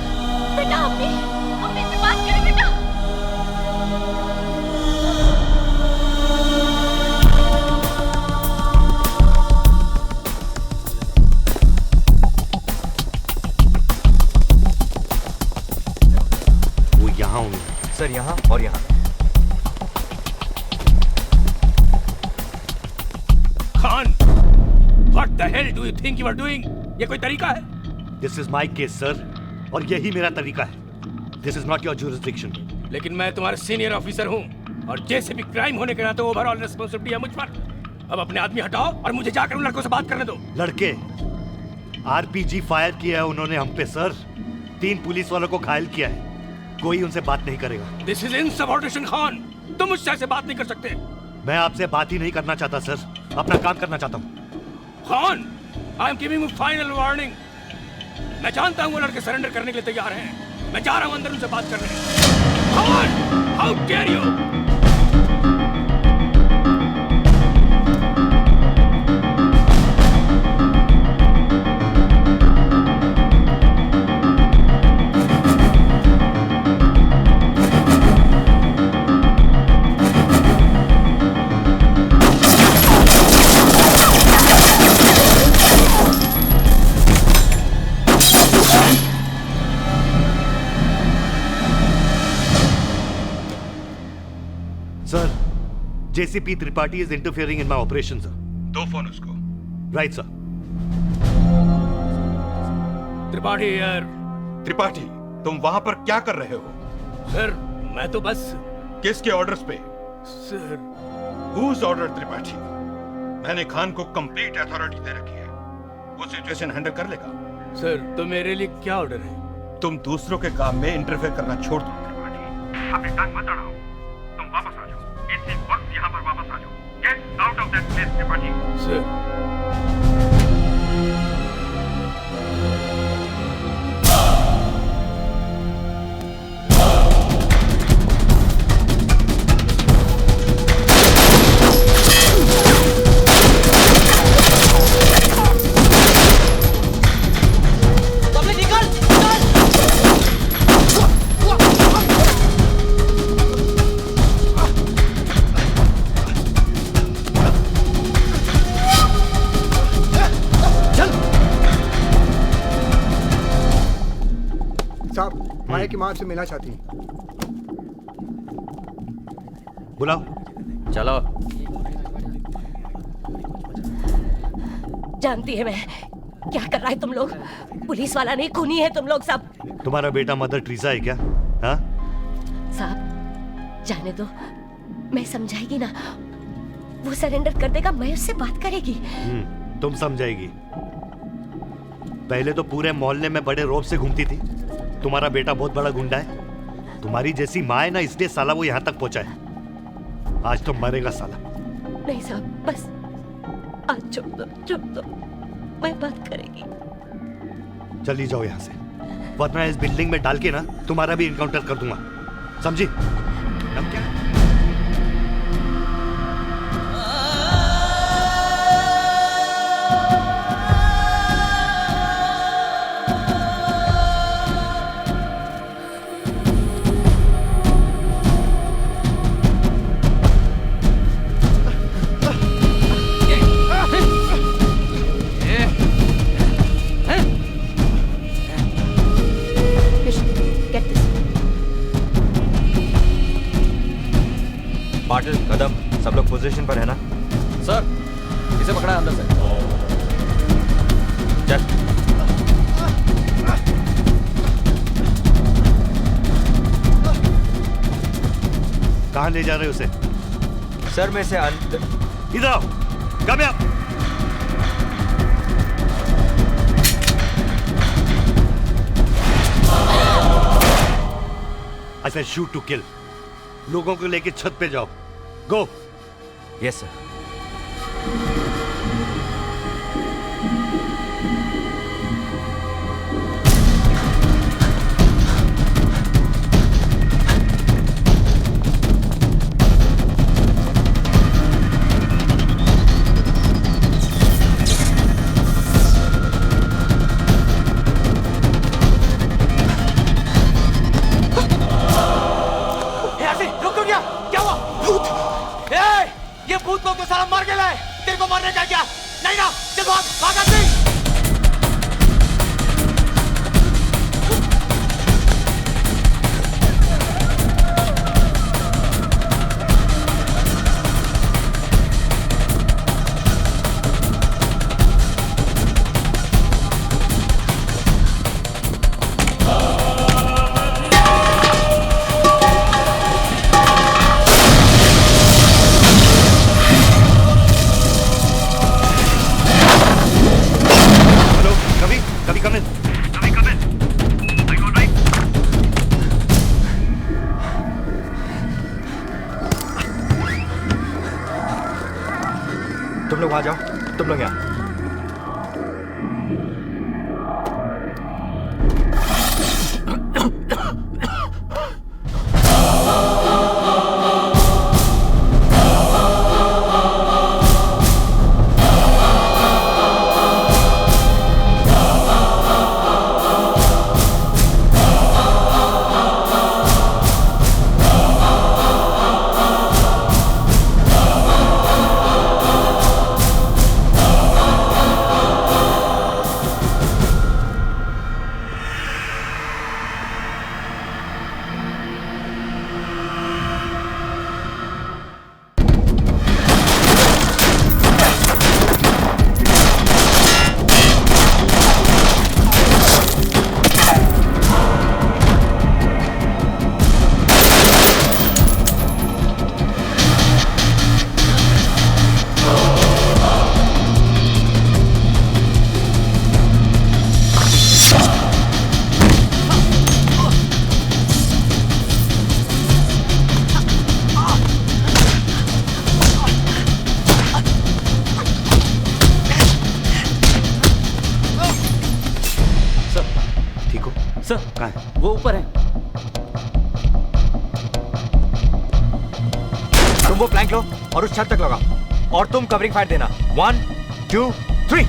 बेटा अम्मी से बात करें बेटा। यहाँ हूँ सर, यहाँ और यहाँ। Khan, what the hell do you think you are doing? ये कोई तरीका है? This is my case, sir, और यही मेरा तरीका है। This is not your jurisdiction. लेकिन मैं तुम्हारा सीनियर ऑफिसर हूँ और जैसे भी क्राइम होने के नाते ओवरऑल रिस्पॉन्सिबिलिटी है मुझ पर। अब अपने आदमी हटाओ और मुझे जाकर उन लड़कों से बात करने दो। लड़के आरपीजी फायर किया है उन्होंने हम पे सर। 3 पुलिस वालों को घायल किया है। कोई उनसे बात नहीं करेगा। दिस इज इनसबऑर्डिनेशन खान, तुम मुझसे ऐसे बात नहीं कर सकते। मैं आपसे बात ही नहीं करना चाहता सर, अपना काम करना चाहता हूँ। Khan, I am giving you final warning. मैं जानता हूँ वो लड़के सरेंडर करने के लिए तैयार हैं। मैं जा रहा हूँ अंदर उनसे बात करने। Khan, how dare you! Sir, JCP Tripathi is interfering in my operation sir. दो फोन उसको। Right sir. त्रिपाठी यार। त्रिपाठी, तुम वहां पर क्या कर रहे हो? सर मैं तो बस। किसके ऑर्डर्स पे? सर। Whose order Tripathi? मैंने खान को कंप्लीट अथॉरिटी दे रखी है, वो सिचुएशन हैंडल कर लेगा। सर तो मेरे लिए क्या ऑर्डर है? तुम दूसरों के काम में इंटरफेयर करना छोड़ दो त्रिपाठी। अपनी टांग मत अड़ाओ, तुम वापस आ जाओ, इसी वक्त यहाँ पर वापस आ जाओ। Get out of that place Tripathi. Sir. Maya की माँ आपसे मिलना चाहती है। बुलाओ। चलो। जानती है मैं क्या कर रहा है तुम लोग। पुलिस वाला नहीं, खूनी है तुम लोग सब। तुम्हारा बेटा मदर टेरेसा है क्या? हाँ? साहब जाने दो, मैं समझाएगी ना, वो सरेंडर कर देगा, मैं उससे बात करेगी। तुम समझाएगी। पहले तो पूरे मोहल्ले में बड़े रौब से घूमती थी। तुम्हारा बेटा बहुत बड़ा गुंडा है, तुम्हारी जैसी माँ है ना, इसलिए साला वो यहाँ तक पहुंचा है। आज तो मरेगा साला। नहीं साहब बस आज छोड़ दो, मैं बात करेगी। चली जाओ यहाँ से, वरना इस बिल्डिंग में डाल के ना तुम्हारा भी इनकाउंटर कर दूंगा, समझी? अब क्या? पाटिल, कदम, सब लोग पोजीशन पर है ना? सर, इसे पकड़ा है अंदर से। चल। कहाँ ले जा रहे हो उसे? सर में से अंदर। इधर आओ, come here. I said shoot to kill. लोगों को लेके छत पे जाओ। गो। Yes sir. भूत लोग तो साला मर गया है, तेरे को मरने का क्या? नहीं ना, चल भाग, भाग आदमी। तुम लोग वहां जाओ, तुम लोग यहाँ। तुम वो प्लैंक लो और उस छत तक लगाओ और तुम कवरिंग फायर देना। 1 2 3।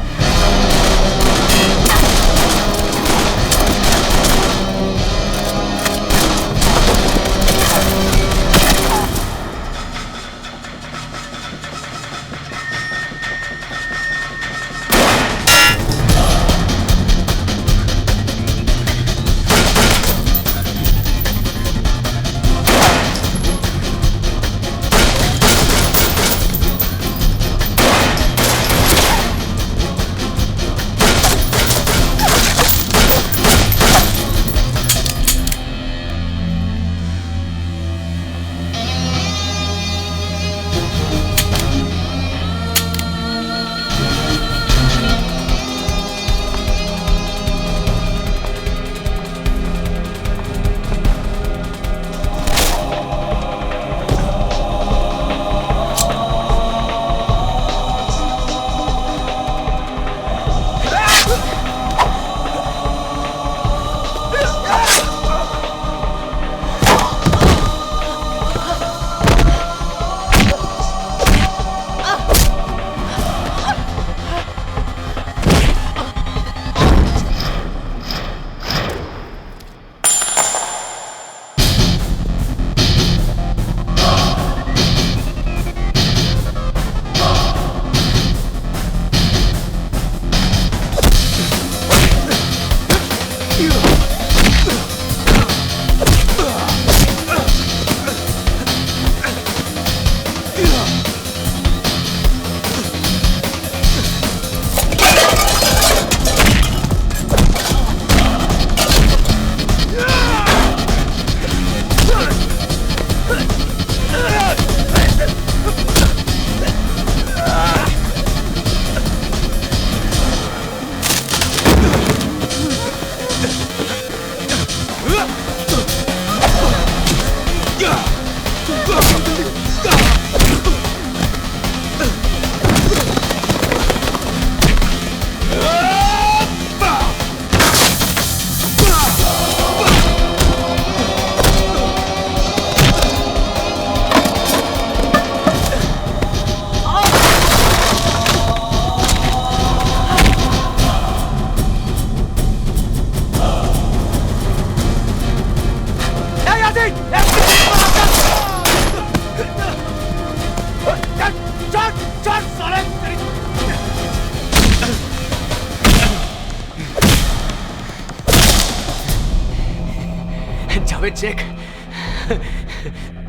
जावेद शेख,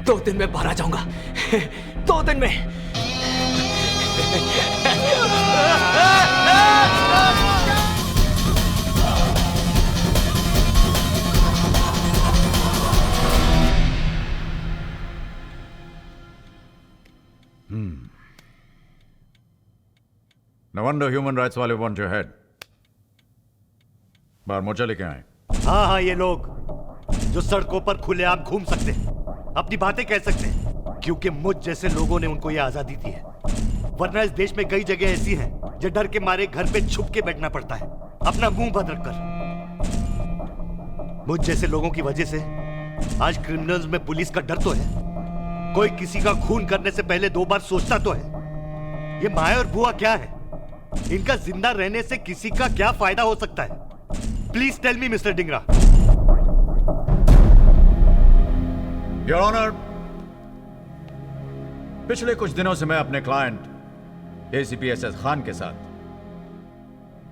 2 दिन में बाहर आ जाऊंगा। 2 दिन में। No wonder human rights वाले want your head. बाहर मोर्चा लेके आए। हाँ, ये लोग जो सड़कों पर खुलेआम घूम सकते हैं, अपनी बातें कह सकते हैं, क्योंकि मुझ जैसे लोगों ने उनको ये आजादी दी है। वरना इस देश में कई जगह ऐसी हैं जो डर के मारे घर पे छुप के बैठना पड़ता है, अपना मुंह बंद रखकर। मुझ जैसे लोगों की वजह से आज क्रिमिनल्स में पुलिस का डर तो है। कोई किसी का खून करने से पहले 2 बार सोचता तो है। ये माँ और बुआ क्या है? इनका जिंदा रहने से किसी का क्या फायदा हो सकता है? Please tell me mister Dhingra. Your honour, पिछले कुछ दिनों से मैं अपने क्लाइंट एसीपी एसएस खान के साथ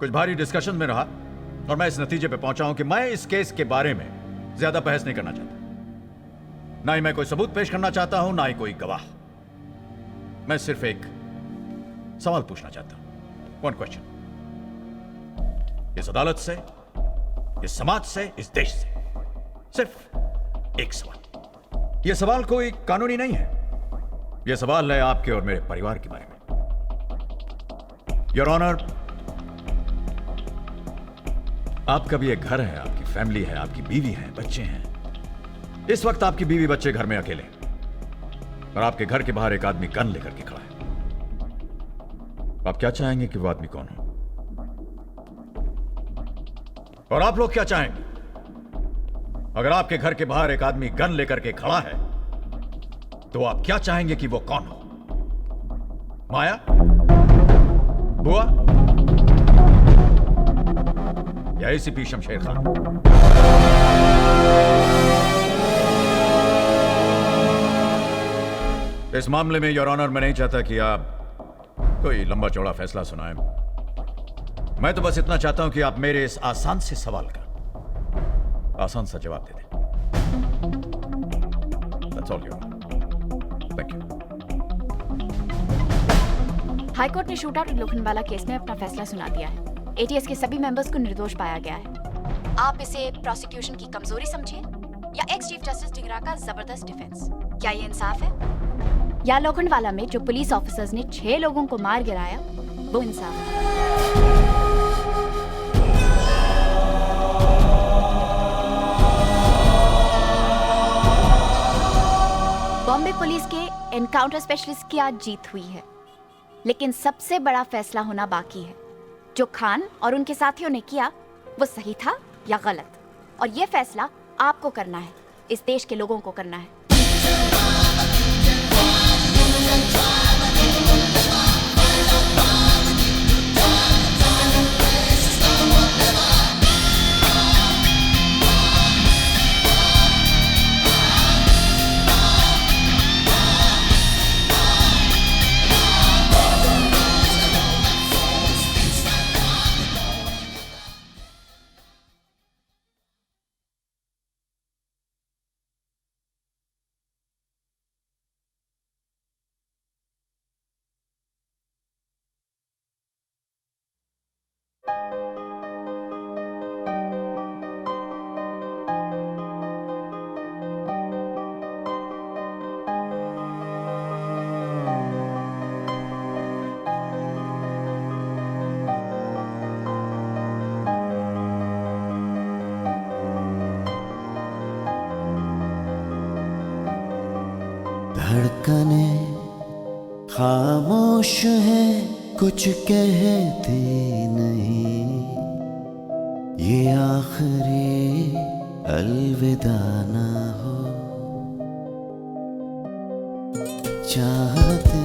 कुछ भारी डिस्कशन में रहा और मैं इस नतीजे पे पहुंचा हूं कि मैं इस केस के बारे में ज्यादा बहस नहीं करना चाहता। ना ही मैं कोई सबूत पेश करना चाहता हूं, ना ही कोई गवाह। मैं सिर्फ एक सवाल पूछना चाहता हूं। 1 क्वेश्चन। इस अदालत से, इस समाज से, इस देश से सिर्फ एक सवाल। यह सवाल कोई कानूनी नहीं है, यह सवाल है आपके और मेरे परिवार के बारे में। योर ऑनर, आपका भी एक घर है, आपकी फैमिली है, आपकी बीवी है, बच्चे हैं। इस वक्त आपकी बीवी बच्चे घर में अकेले और आपके घर के बाहर एक आदमी गन लेकर के खड़ा है। आप क्या चाहेंगे कि वो आदमी कौन हो? और आप लोग क्या चाहेंगे अगर आपके घर के बाहर एक आदमी गन लेकर के खड़ा है तो आप क्या चाहेंगे कि वो कौन हो? माया? बुआ? या एसीपी शमशेर खान? इस मामले में योर ऑनर मैं नहीं चाहता कि आप कोई लंबा चौड़ा फैसला सुनाएं। मैं तो बस इतना चाहता हूं कि आप मेरे इस आसान से सवाल का आसान सा जवाब दे दें। That's all, Your Honor. Thank you. High court ने शूट आउट लोखंडवाला केस में अपना फैसला सुना दिया है। एटीएस के सभी मेंबर्स को निर्दोष पाया गया है। आप इसे प्रोसिक्यूशन की कमजोरी समझिए या एक्स चीफ जस्टिस ढिंगरा का जबरदस्त डिफेंस? क्या ये इंसाफ है? या लोखंडवाला में जो पुलिस ऑफिसर्स ने 6 लोगों को मार गिराया वो इंसाफ है? बॉम्बे पुलिस के एनकाउंटर स्पेशलिस्ट की आज जीत हुई है, लेकिन सबसे बड़ा फैसला होना बाकी है। जो खान और उनके साथियों ने किया वो सही था या गलत, और ये फैसला आपको करना है, इस देश के लोगों को करना है। धड़कने खामोश है, कुछ कहती नहीं, ये आखिरी अलविदा ना हो। चाहते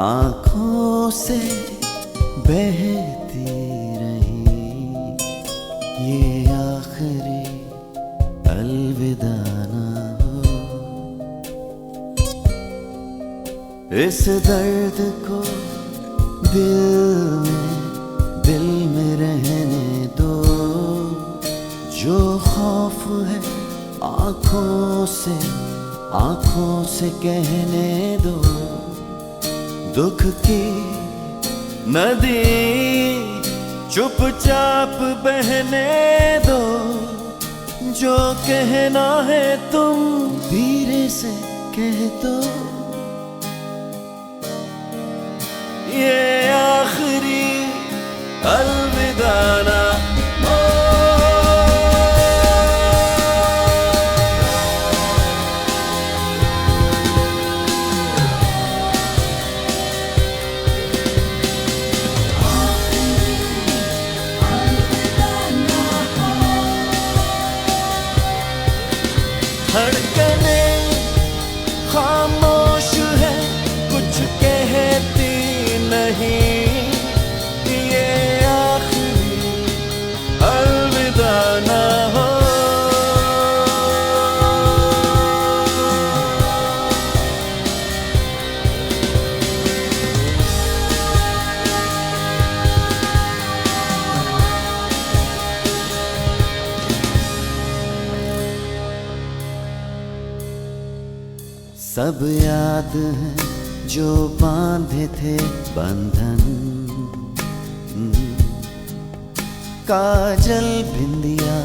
आंखों से बहती रही, ये आखिरी अलविदा ना हो। इस दर्द को दिल में रहने दो, जो खौफ है आंखों से कहने दो। दुख की नदी चुपचाप बहने दो, जो कहना है तुम धीरे से कह दो। ये आखिरी अलविदा ना हो। धड़कने खामोश है, कुछ कहती नहीं, ये आखिरी अलविदा ना हो। सब याद है जो बांधे थे बंधन, काजल बिंदिया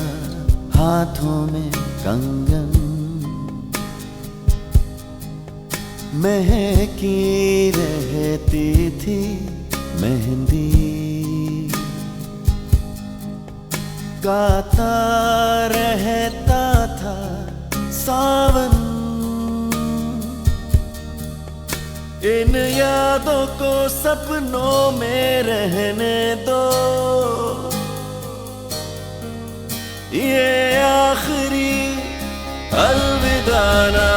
हाथों में कंगन, महकी रहती थी मेहंदी, गाता रहता था सावन। इन यादों को सपनों में रहने दो, ये आखिरी अलविदा ना